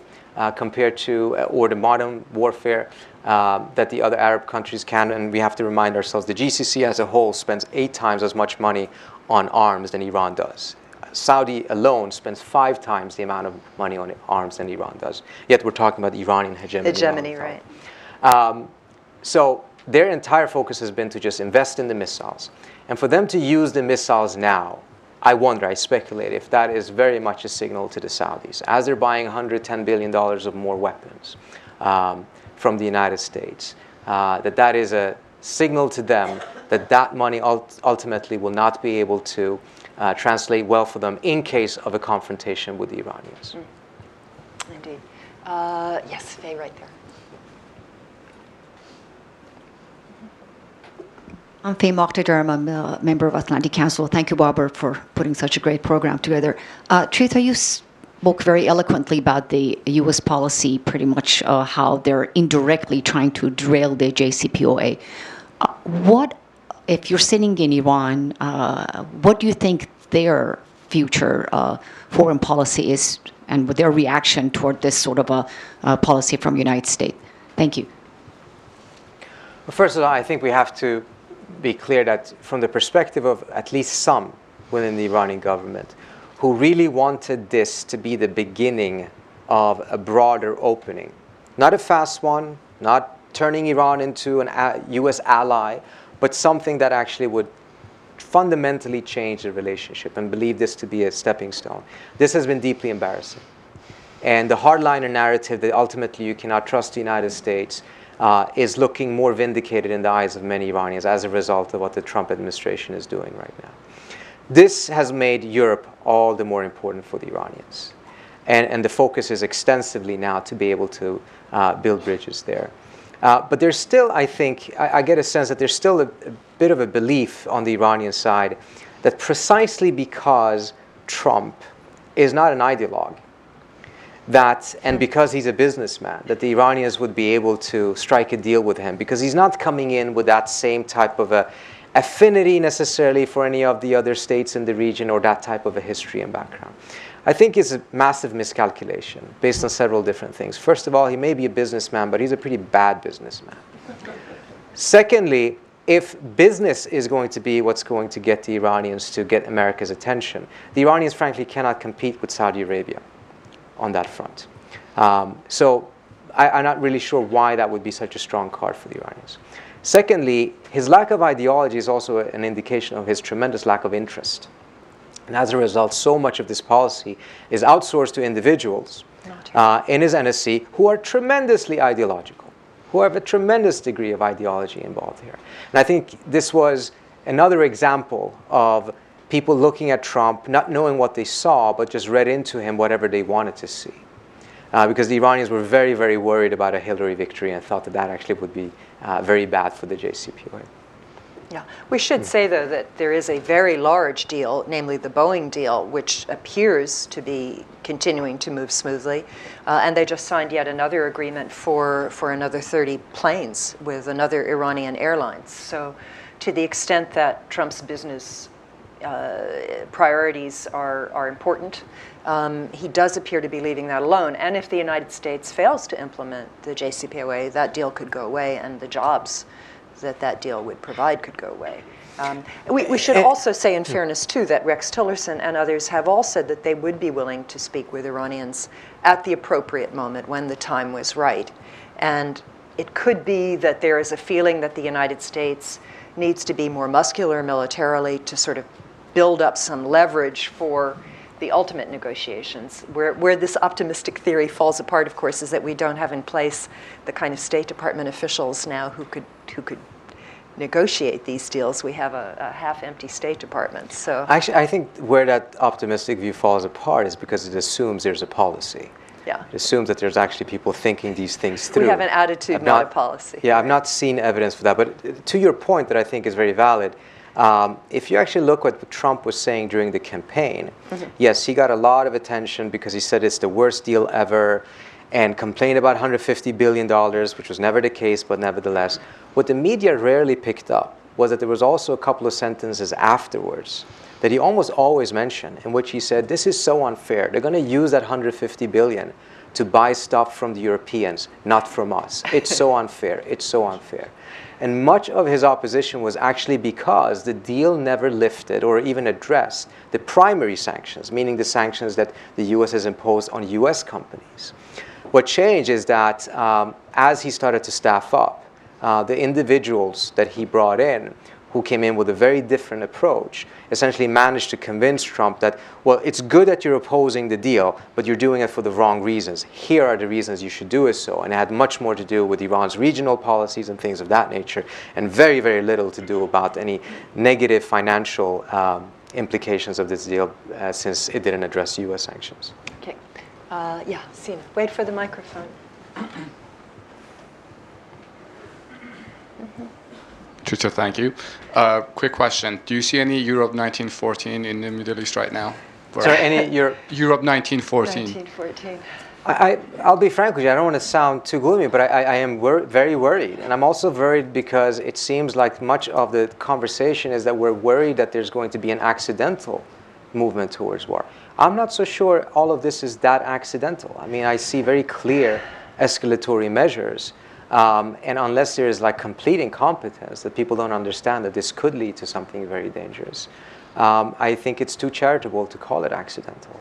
B: compared to, or the modern warfare that the other Arab countries can. And we have to remind ourselves, the GCC as a whole spends 8 times as much money on arms than Iran does. Saudi alone spends 5 times the amount of money on arms than Iran does. Yet we're talking about Iranian hegemony.
A: Hegemony, right.
B: So their entire focus has been to just invest in the missiles. And for them to use the missiles now, I wonder, I speculate, if that is very much a signal to the Saudis. As they're buying $110 billion of more weapons from the United States, that is a signal to them that that money ultimately will not be able to translate well for them in case of a confrontation with the Iranians.
A: Indeed. Yes, Faye, right there.
E: I'm Faye Mokhtar. I'm a member of Atlantic Council. Thank you, Robert, for putting such a great program together. Trita, you spoke very eloquently about the U.S. policy, pretty much how they're indirectly trying to derail the JCPOA. What, if you're sitting in Iran, what do you think their future foreign policy is, and their reaction toward this sort of a policy from the United States? Thank you.
B: Well, first of all, I think we have to be clear that from the perspective of at least some within the Iranian government who really wanted this to be the beginning of a broader opening, not a fast one, not turning Iran into an U.S. ally, but something that actually would fundamentally change the relationship, and believe this to be a stepping stone. This has been deeply embarrassing. And the hardliner narrative that ultimately you cannot trust the United States is looking more vindicated in the eyes of many Iranians as a result of what the Trump administration is doing right now. This has made Europe all the more important for the Iranians. And the focus is extensively now to be able to build bridges there. But there's still, I think, I get a sense that there's still a bit of a belief on the Iranian side that precisely because Trump is not an ideologue, and because he's a businessman, that the Iranians would be able to strike a deal with him, because he's not coming in with that same type of a affinity necessarily for any of the other states in the region or that type of a history and background. I think it's a massive miscalculation based on several different things. First of all, he may be a businessman, but he's a pretty bad businessman. Secondly, if business is going to be what's going to get the Iranians to get America's attention, the Iranians frankly cannot compete with Saudi Arabia on that front. So I'm not really sure why that would be such a strong card for the Iranians. Secondly, his lack of ideology is also an indication of his tremendous lack of interest. And as a result, so much of this policy is outsourced to individuals in his NSC who are tremendously ideological, who have a tremendous degree of ideology involved here. And I think this was another example of people looking at Trump, not knowing what they saw, but just read into him whatever they wanted to see. Because the Iranians were very, very worried about a Hillary victory and thought that that actually would be very bad for the JCPOA.
A: Yeah, we should say, though, that there is a very large deal, namely the Boeing deal, which appears to be continuing to move smoothly. And they just signed yet another agreement for another 30 planes with another Iranian airlines. So to the extent that Trump's business priorities are important, he does appear to be leaving that alone. And if the United States fails to implement the JCPOA, that deal could go away, and the jobs that deal would provide could go away. We should also say, in fairness, too, that Rex Tillerson and others have all said that they would be willing to speak with Iranians at the appropriate moment when the time was right. And it could be that there is a feeling that the United States needs to be more muscular militarily to sort of build up some leverage for the ultimate negotiations. Where this optimistic theory falls apart, of course, is that we don't have in place the kind of State Department officials now who could negotiate these deals. We have a half-empty State Department. So
B: actually, I think where that optimistic view falls apart is because it assumes there's a policy.
A: Yeah.
B: It assumes that there's actually people thinking these things through.
A: We have an attitude, not a policy.
B: Yeah, I've not seen evidence for that. But to your point that I think is very valid, if you actually look at what Trump was saying during the campaign, yes, he got a lot of attention because he said it's the worst deal ever and complained about $150 billion, which was never the case, but nevertheless. What the media rarely picked up was that there was also a couple of sentences afterwards that he almost always mentioned, in which he said, this is so unfair. They're going to use that $150 billion to buy stuff from the Europeans, not from us. It's so unfair. It's so unfair. And much of his opposition was actually because the deal never lifted or even addressed the primary sanctions, meaning the sanctions that the US has imposed on US companies. What changed is that as he started to staff up, the individuals that he brought in, who came in with a very different approach, essentially managed to convince Trump that, well, it's good that you're opposing the deal, but you're doing it for the wrong reasons. Here are the reasons you should do it so. And it had much more to do with Iran's regional policies and things of that nature, and very, very little to do about any negative financial implications of this deal, since it didn't address US sanctions.
A: Okay. Yeah, Sina, wait for the microphone.
F: Tutor, thank you. Quick question. Do you see any Europe 1914 in the Middle East right now?
B: Sorry, any Europe
F: 1914.
A: 1914.
B: I'll be frank with you, I don't want to sound too gloomy, but I am very worried. And I'm also worried because it seems like much of the conversation is that we're worried that there's going to be an accidental movement towards war. I'm not so sure all of this is that accidental. I mean, I see very clear escalatory measures. And unless there is like complete incompetence, that people don't understand that this could lead to something very dangerous, I think it's too charitable to call it accidental.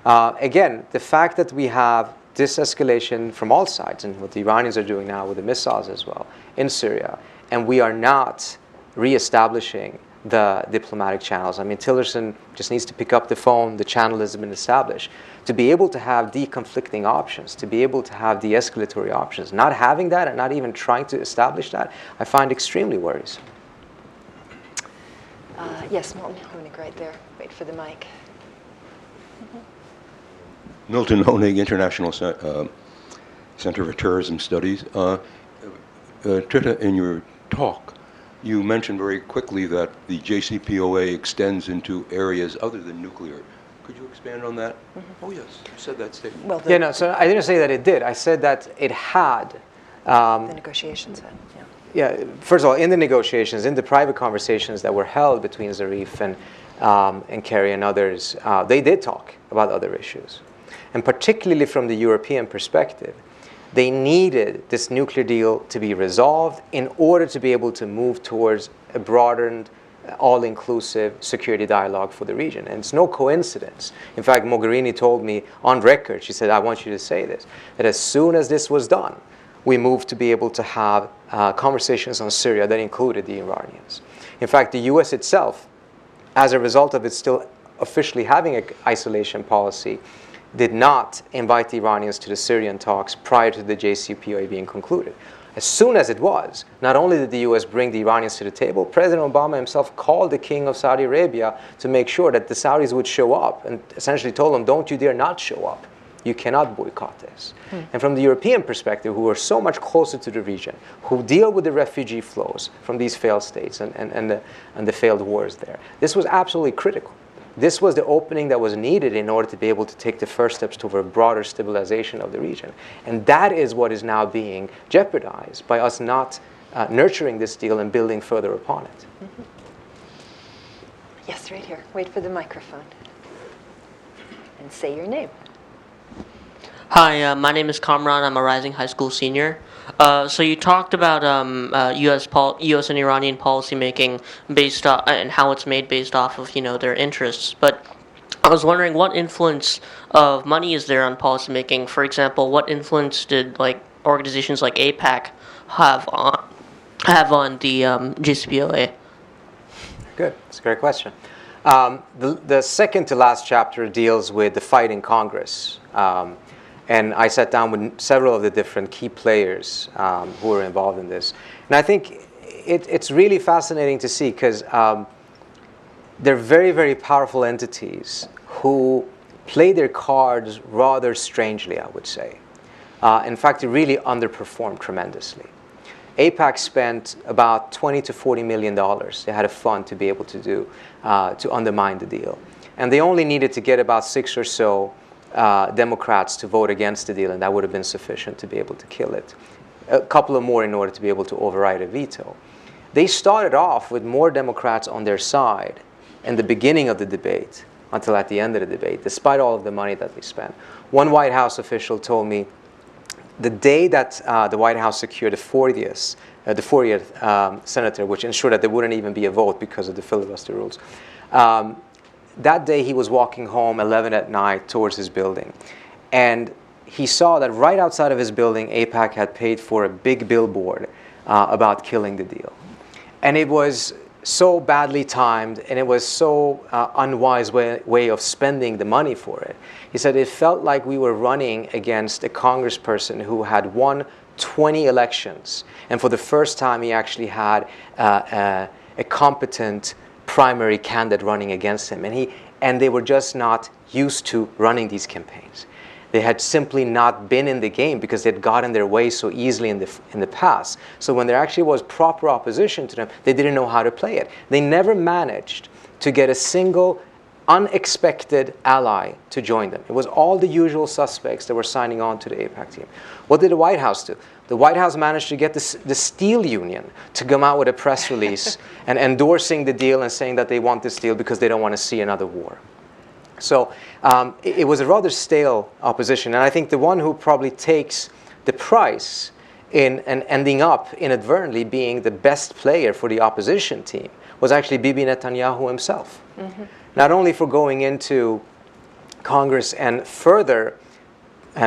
B: Again, the fact that we have this escalation from all sides, and what the Iranians are doing now with the missiles as well in Syria, and we are not reestablishing the diplomatic channels. I mean, Tillerson just needs to pick up the phone. The channel has been established. To be able to have de-conflicting options, to be able to have de-escalatory options, not having that and not even trying to establish that, I find extremely worrisome.
A: Yes, Milton Honig right there. Wait for the mic.
G: Milton Honig, International Center for Terrorism Studies. Trita, in your talk, you mentioned very quickly that the JCPOA extends into areas other than nuclear. Could you expand on that? Oh, yes, you said that statement.
A: Well,
B: Yeah, no, so I didn't say that it did. I said that it had.
A: the negotiations had, yeah.
B: Yeah, first of all, in the negotiations, in the private conversations that were held between Zarif and Kerry and others, they did talk about other issues. And particularly from the European perspective, they needed this nuclear deal to be resolved in order to be able to move towards a broadened, all-inclusive security dialogue for the region. And it's no coincidence. In fact, Mogherini told me on record, she said, I want you to say this, that as soon as this was done, we moved to be able to have conversations on Syria that included the Iranians. In fact, the US itself, as a result of it still officially having an isolation policy, did not invite the Iranians to the Syrian talks prior to the JCPOA being concluded. As soon as it was, not only did the US bring the Iranians to the table, President Obama himself called the King of Saudi Arabia to make sure that the Saudis would show up and essentially told them, don't you dare not show up. You cannot boycott this. And from the European perspective, who are so much closer to the region, who deal with the refugee flows from these failed states and the failed wars there, this was absolutely critical. This was the opening that was needed in order to be able to take the first steps toward a broader stabilization of the region. And that is what is now being jeopardized by us not nurturing this deal and building further upon it.
A: Yes, right here. Wait for the microphone. And say your name.
H: Hi, my name is Kamran. I'm a rising high school senior. So you talked about U.S. and Iranian policymaking based off, and how it's made based off of their interests. But I was wondering, what influence of money is there on policymaking? For example, what influence did organizations like AIPAC have on the JCPOA?
B: Good. That's a great question. The second to last chapter deals with the fight in Congress. And I sat down with several of the different key players who were involved in this. And I think it's really fascinating to see because they're very, very powerful entities who play their cards rather strangely, I would say. In fact, they really underperformed tremendously. AIPAC spent about $20 to $40 million. They had a fund to be able to do to undermine the deal. And they only needed to get about 6 or so Democrats to vote against the deal, and that would have been sufficient to be able to kill it. A couple of more in order to be able to override a veto. They started off with more Democrats on their side in the beginning of the debate until at the end of the debate, despite all of the money that they spent. One White House official told me the day that the White House secured the 40th senator, which ensured that there wouldn't even be a vote because of the filibuster rules, that day he was walking home 11 at night towards his building. And he saw that right outside of his building, AIPAC had paid for a big billboard about killing the deal. And it was so badly timed, and it was so unwise way of spending the money for it. He said it felt like we were running against a congressperson who had won 20 elections. And for the first time, he actually had a competent primary candidate running against him, and they were just not used to running these campaigns. They had simply not been in the game because they'd gotten their way so easily in the past. So when there actually was proper opposition to them, they didn't know how to play it. They never managed to get a single unexpected ally to join them. It was all the usual suspects that were signing on to the AIPAC team. What did the White House do? The White House managed to get the steel union to come out with a press release and endorsing the deal and saying that they want this deal because they don't want to see another war. So it was a rather stale opposition. And I think the one who probably takes the price in and ending up inadvertently being the best player for the opposition team was actually Bibi Netanyahu himself. Mm-hmm. Not only for going into Congress and further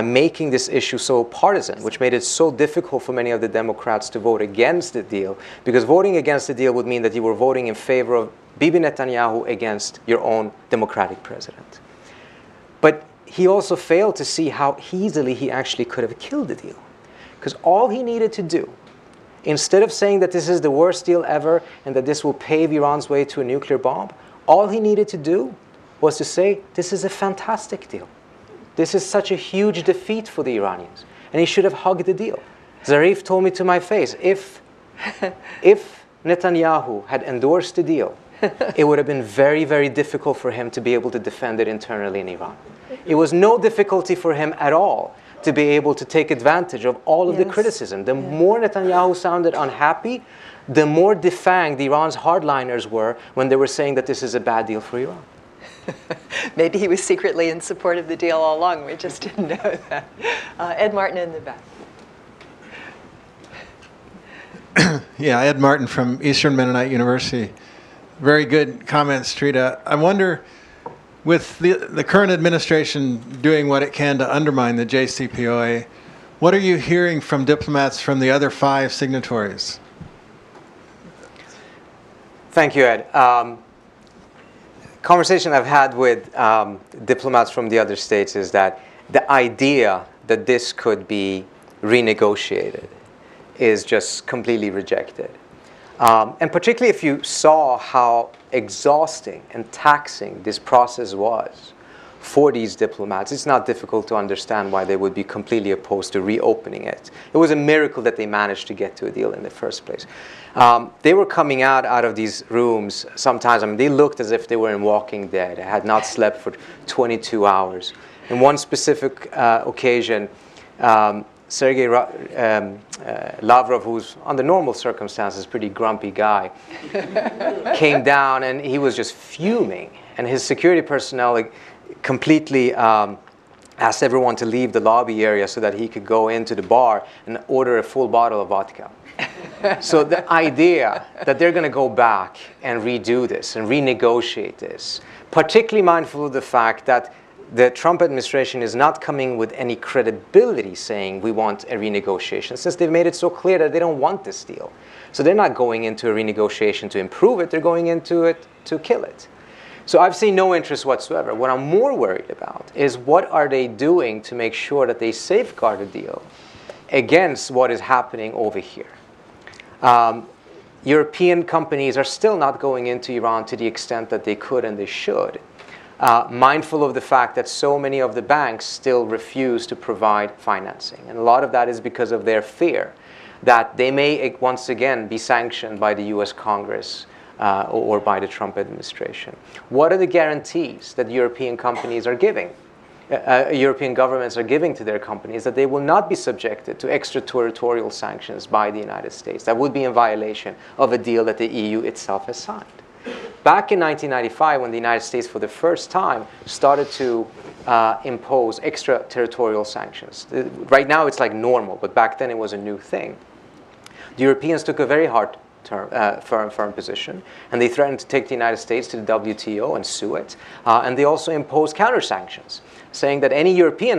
B: making this issue so partisan, which made it so difficult for many of the Democrats to vote against the deal, because voting against the deal would mean that you were voting in favor of Bibi Netanyahu against your own democratic president. But he also failed to see how easily he actually could have killed the deal. Because all he needed to do instead of saying that this is the worst deal ever and that this will pave Iran's way to a nuclear bomb, all he needed to do was to say, this is a fantastic deal. This is such a huge defeat for the Iranians. And he should have hugged the deal. Zarif told me to my face, if Netanyahu had endorsed the deal, it would have been very, very difficult for him to be able to defend it internally in Iran. It was no difficulty for him at all to be able to take advantage of all of the criticism. The more Netanyahu sounded unhappy, the more defanged Iran's hardliners were when they were saying that this is a bad deal for Iran.
A: Maybe he was secretly in support of the deal all along. We just didn't know that. Ed Martin in the back.
I: Yeah, Ed Martin from Eastern Mennonite University. Very good comments, Trita. I wonder, with the current administration doing what it can to undermine the JCPOA, what are you hearing from diplomats from the other 5 signatories?
B: Thank you, Ed. Conversation I've had with diplomats from the other states is that the idea that this could be renegotiated is just completely rejected. And particularly if you saw how exhausting and taxing this process was for these diplomats, it's not difficult to understand why they would be completely opposed to reopening it. It was a miracle that they managed to get to a deal in the first place. They were coming out of these rooms sometimes. I mean, they looked as if they were in Walking Dead. They had not slept for 22 hours. In one specific occasion, Sergei Lavrov, who's under normal circumstances a pretty grumpy guy, came down and he was just fuming. And his security personnel completely asked everyone to leave the lobby area so that he could go into the bar and order a full bottle of vodka. So the idea that they're going to go back and redo this and renegotiate this, particularly mindful of the fact that the Trump administration is not coming with any credibility saying we want a renegotiation, since they've made it so clear that they don't want this deal. So they're not going into a renegotiation to improve it, they're going into it to kill it. So I've seen no interest whatsoever. What I'm more worried about is what are they doing to make sure that they safeguard the deal against what is happening over here. European companies are still not going into Iran to the extent that they could and they should. Mindful of the fact that so many of the banks still refuse to provide financing. And a lot of that is because of their fear that they may once again be sanctioned by the US Congress or by the Trump administration. What are the guarantees that European companies are giving? European governments are giving to their companies that they will not be subjected to extraterritorial sanctions by the United States. That would be in violation of a deal that the EU itself has signed. Back in 1995, when the United States for the first time started to impose extraterritorial sanctions, right now it's like normal, but back then it was a new thing. The Europeans took a very hard firm position, and they threatened to take the United States to the WTO and sue it. And they also imposed counter-sanctions, saying that any European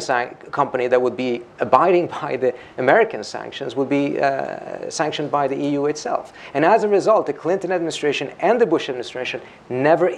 B: company that would be abiding by the American sanctions would be sanctioned by the EU itself. And as a result, the Clinton administration and the Bush administration never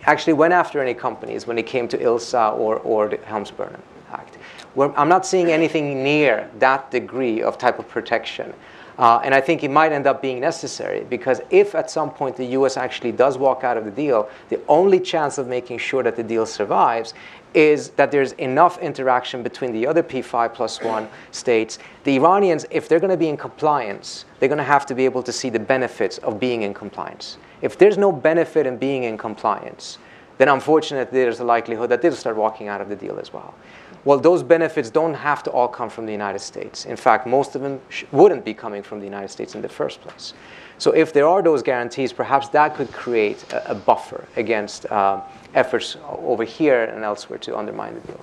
B: actually went after any companies when it came to ILSA or the Helms-Burton Act. I'm not seeing anything near that degree of type of protection. And I think it might end up being necessary, because if at some point the US actually does walk out of the deal, the only chance of making sure that the deal survives is that there's enough interaction between the other P5+1 states. The Iranians, if they're going to be in compliance, they're going to have to be able to see the benefits of being in compliance. If there's no benefit in being in compliance, then unfortunately there's a likelihood that they'll start walking out of the deal as well. Well, those benefits don't have to all come from the United States. In fact, most of them wouldn't be coming from the United States in the first place. So if there are those guarantees, perhaps that could create a buffer against efforts over here and elsewhere to undermine the deal.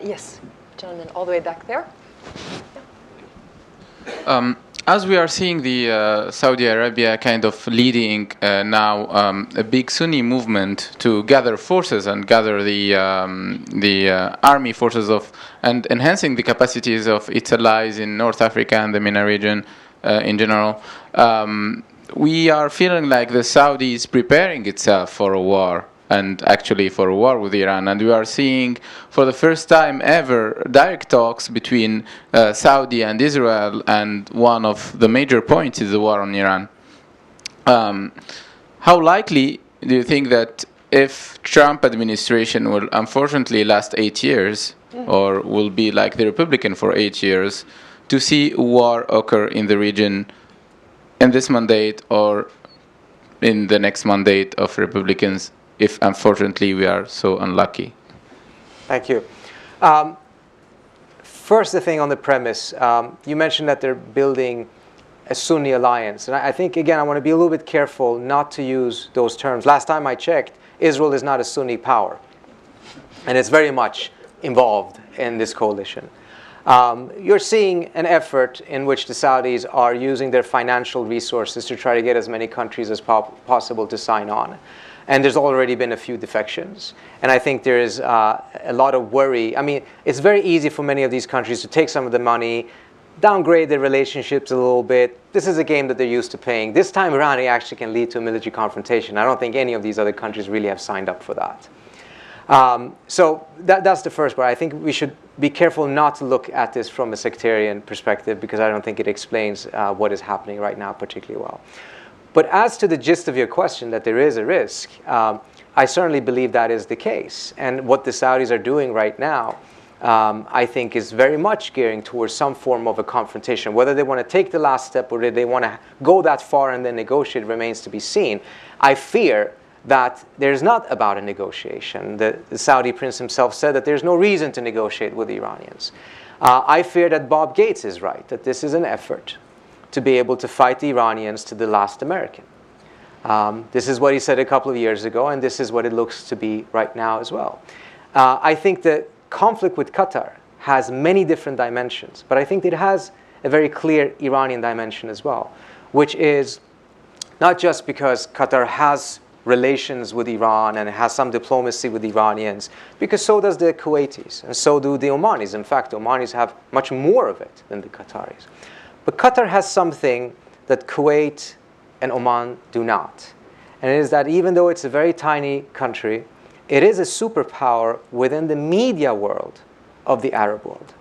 A: Yes, gentlemen, all the way back there.
J: As we are seeing the Saudi Arabia kind of leading now a big Sunni movement to gather forces and gather the army forces and enhancing the capacities of its allies in North Africa and the MENA region in general, we are feeling like the Saudi is preparing itself for a war and actually for a war with Iran. And we are seeing, for the first time ever, direct talks between Saudi and Israel, and one of the major points is the war on Iran. How likely do you think that if Trump administration will unfortunately last 8 years, or will be like the Republican for 8 years, to see war occur in the region in this mandate or in the next mandate of Republicans, if unfortunately we are so unlucky?
B: Thank you. First, the thing on the premise, you mentioned that they're building a Sunni alliance. And I think, again, I want to be a little bit careful not to use those terms. Last time I checked, Israel is not a Sunni power. And it's very much involved in this coalition. You're seeing an effort in which the Saudis are using their financial resources to try to get as many countries as possible to sign on. And there's already been a few defections. And I think there is a lot of worry. I mean, it's very easy for many of these countries to take some of the money, downgrade their relationships a little bit. This is a game that they're used to playing. This time around, it actually can lead to a military confrontation. I don't think any of these other countries really have signed up for that. So that's the first part. I think we should be careful not to look at this from a sectarian perspective, because I don't think it explains what is happening right now particularly well. But as to the gist of your question, that there is a risk, I certainly believe that is the case. And what the Saudis are doing right now, I think, is very much gearing towards some form of a confrontation. Whether they want to take the last step or they want to go that far and then negotiate remains to be seen. I fear that there's not about a negotiation. The Saudi prince himself said that there's no reason to negotiate with the Iranians. I fear that Bob Gates is right, that this is an effort to be able to fight the Iranians to the last American. This is what he said a couple of years ago, and this is what it looks to be right now as well. I think the conflict with Qatar has many different dimensions, but I think it has a very clear Iranian dimension as well, which is not just because Qatar has relations with Iran and has some diplomacy with the Iranians, because so does the Kuwaitis, and so do the Omanis. In fact, the Omanis have much more of it than the Qataris. But Qatar has something that Kuwait and Oman do not. And it is that even though it's a very tiny country, it is a superpower within the media world of the Arab world.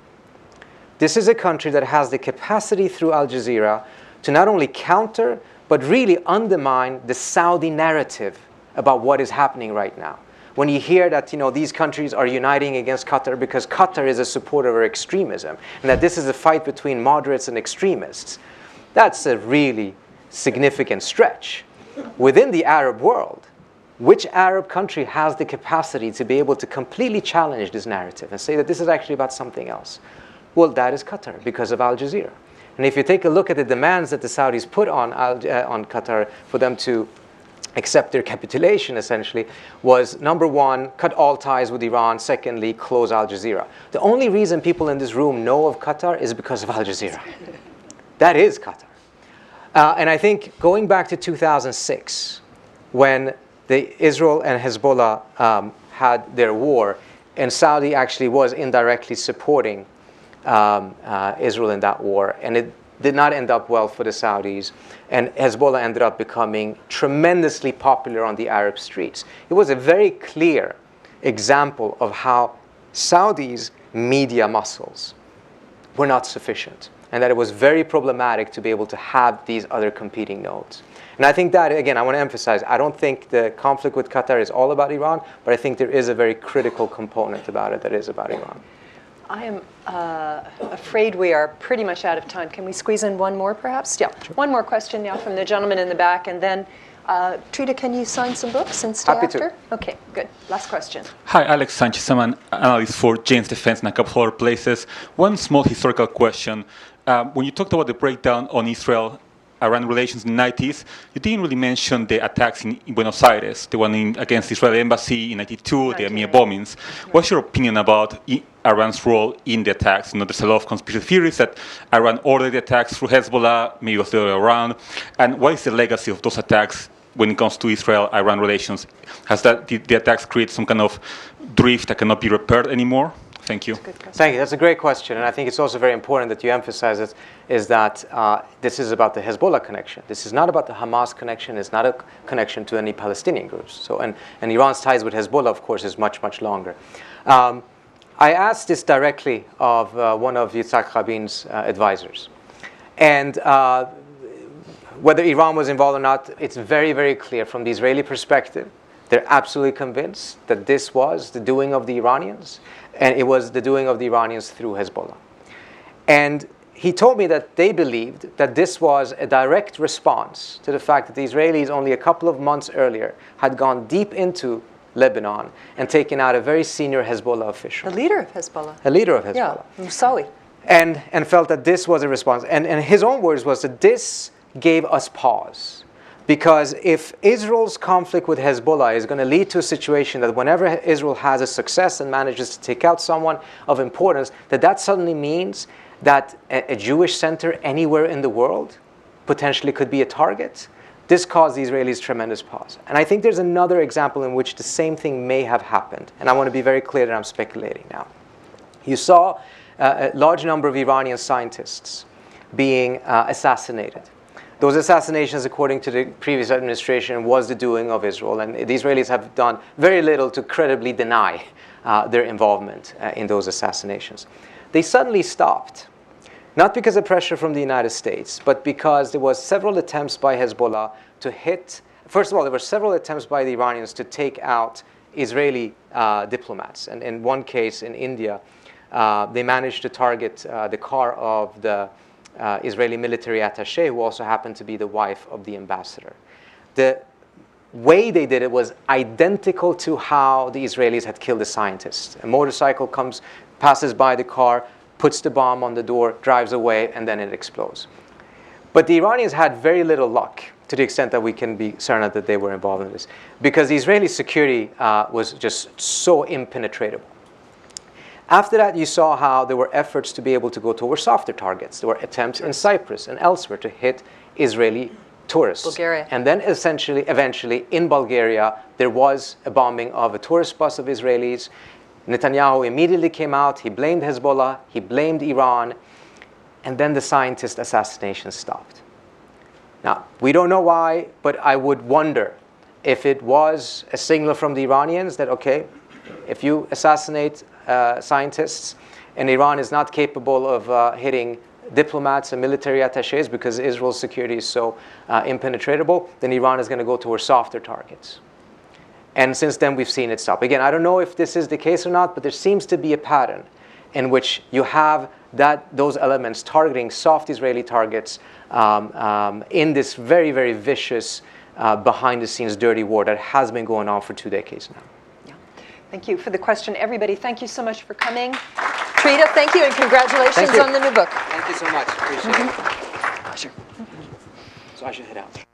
B: This is a country that has the capacity through Al Jazeera to not only counter, but really undermine the Saudi narrative about what is happening right now. When you hear that these countries are uniting against Qatar because Qatar is a supporter of extremism, and that this is a fight between moderates and extremists, that's a really significant stretch. Within the Arab world, which Arab country has the capacity to be able to completely challenge this narrative and say that this is actually about something else? Well, that is Qatar, because of Al Jazeera. And if you take a look at the demands that the Saudis put on Qatar for them to accept their capitulation, essentially, was number one, cut all ties with Iran. Secondly, close Al Jazeera. The only reason people in this room know of Qatar is because of Al Jazeera. That is Qatar. And I think going back to 2006, when Israel and Hezbollah had their war, and Saudi actually was indirectly supporting Israel in that war, and it did not end up well for the Saudis, and Hezbollah ended up becoming tremendously popular on the Arab streets. It was a very clear example of how Saudi's media muscles were not sufficient, and that it was very problematic to be able to have these other competing nodes. And I think that, again, I want to emphasize, I don't think the conflict with Qatar is all about Iran, but I think there is a very critical component about it that is about Iran.
A: I am afraid we are pretty much out of time. Can we squeeze in one more, perhaps? Yeah, sure. One more question now from the gentleman in the back, and then Trita, can you sign some books and stay
B: Happy
A: after?
B: to.
A: Okay, good. Last question.
K: Hi, Alex Sanchez. I'm an analyst for Jane's Defense in a couple other places. One small historical question. When you talked about the breakdown on Israel-Iran relations in the 90s, you didn't really mention the attacks in Buenos Aires, the one against the Israeli embassy in 92, the EMEA bombings. What's your opinion about Iran's role in the attacks? There's a lot of conspiracy theories that Iran ordered the attacks through Hezbollah, maybe it was the other way around. And what is the legacy of those attacks when it comes to Israel-Iran relations? Has the attacks created some kind of drift that cannot be repaired anymore? Thank you.
B: Thank you. That's a great question, and I think it's also very important that you emphasize it, is that this is about the Hezbollah connection. This is not about the Hamas connection. It's not a connection to any Palestinian groups. So, and Iran's ties with Hezbollah, of course, is much, much longer. I asked this directly of one of Yitzhak Rabin's advisors. And whether Iran was involved or not, it's very, very clear from the Israeli perspective. They're absolutely convinced that this was the doing of the Iranians, and it was the doing of the Iranians through Hezbollah. And he told me that they believed that this was a direct response to the fact that the Israelis only a couple of months earlier had gone deep into Lebanon and taken out a very senior Hezbollah official.
A: The leader of Hezbollah.
B: A leader of Hezbollah.
A: Yeah, Musawi.
B: And felt that this was a response. And his own words was that this gave us pause. Because if Israel's conflict with Hezbollah is going to lead to a situation that whenever Israel has a success and manages to take out someone of importance, that suddenly means that a Jewish center anywhere in the world potentially could be a target, this caused the Israelis tremendous pause. And I think there's another example in which the same thing may have happened. And I want to be very clear that I'm speculating now. You saw a large number of Iranian scientists being assassinated. Those assassinations, according to the previous administration, was the doing of Israel. And the Israelis have done very little to credibly deny their involvement in those assassinations. They suddenly stopped, not because of pressure from the United States, but because there was several attempts by Hezbollah to hit. First of all, there were several attempts by the Iranians to take out Israeli diplomats. And in one case in India, they managed to target the car of the Israeli military attaché, who also happened to be the wife of the ambassador. The way they did it was identical to how the Israelis had killed the scientists. A motorcycle passes by the car, puts the bomb on the door, drives away, and then it explodes. But the Iranians had very little luck, to the extent that we can be certain that they were involved in this, because the Israeli security was just so impenetrable. After that, you saw how there were efforts to be able to go towards softer targets. There were attempts in Cyprus and elsewhere to hit Israeli tourists.
A: Bulgaria.
B: And then eventually, in Bulgaria, there was a bombing of a tourist bus of Israelis. Netanyahu immediately came out. He blamed Hezbollah. He blamed Iran. And then the scientist assassination stopped. Now, we don't know why, but I would wonder if it was a signal from the Iranians that, okay, if you assassinate scientists, and Iran is not capable of hitting diplomats and military attachés because Israel's security is so impenetrable, then Iran is going to go towards softer targets. And since then, we've seen it stop. Again, I don't know if this is the case or not, but there seems to be a pattern in which you have those elements targeting soft Israeli targets in this very, very vicious, behind-the-scenes dirty war that has been going on for 2 decades now.
A: Thank you for the question, everybody. Thank you so much for coming. Trita, thank you, and congratulations on the new book.
B: Thank you so much. Appreciate it.
A: Pleasure.
B: So I should head out.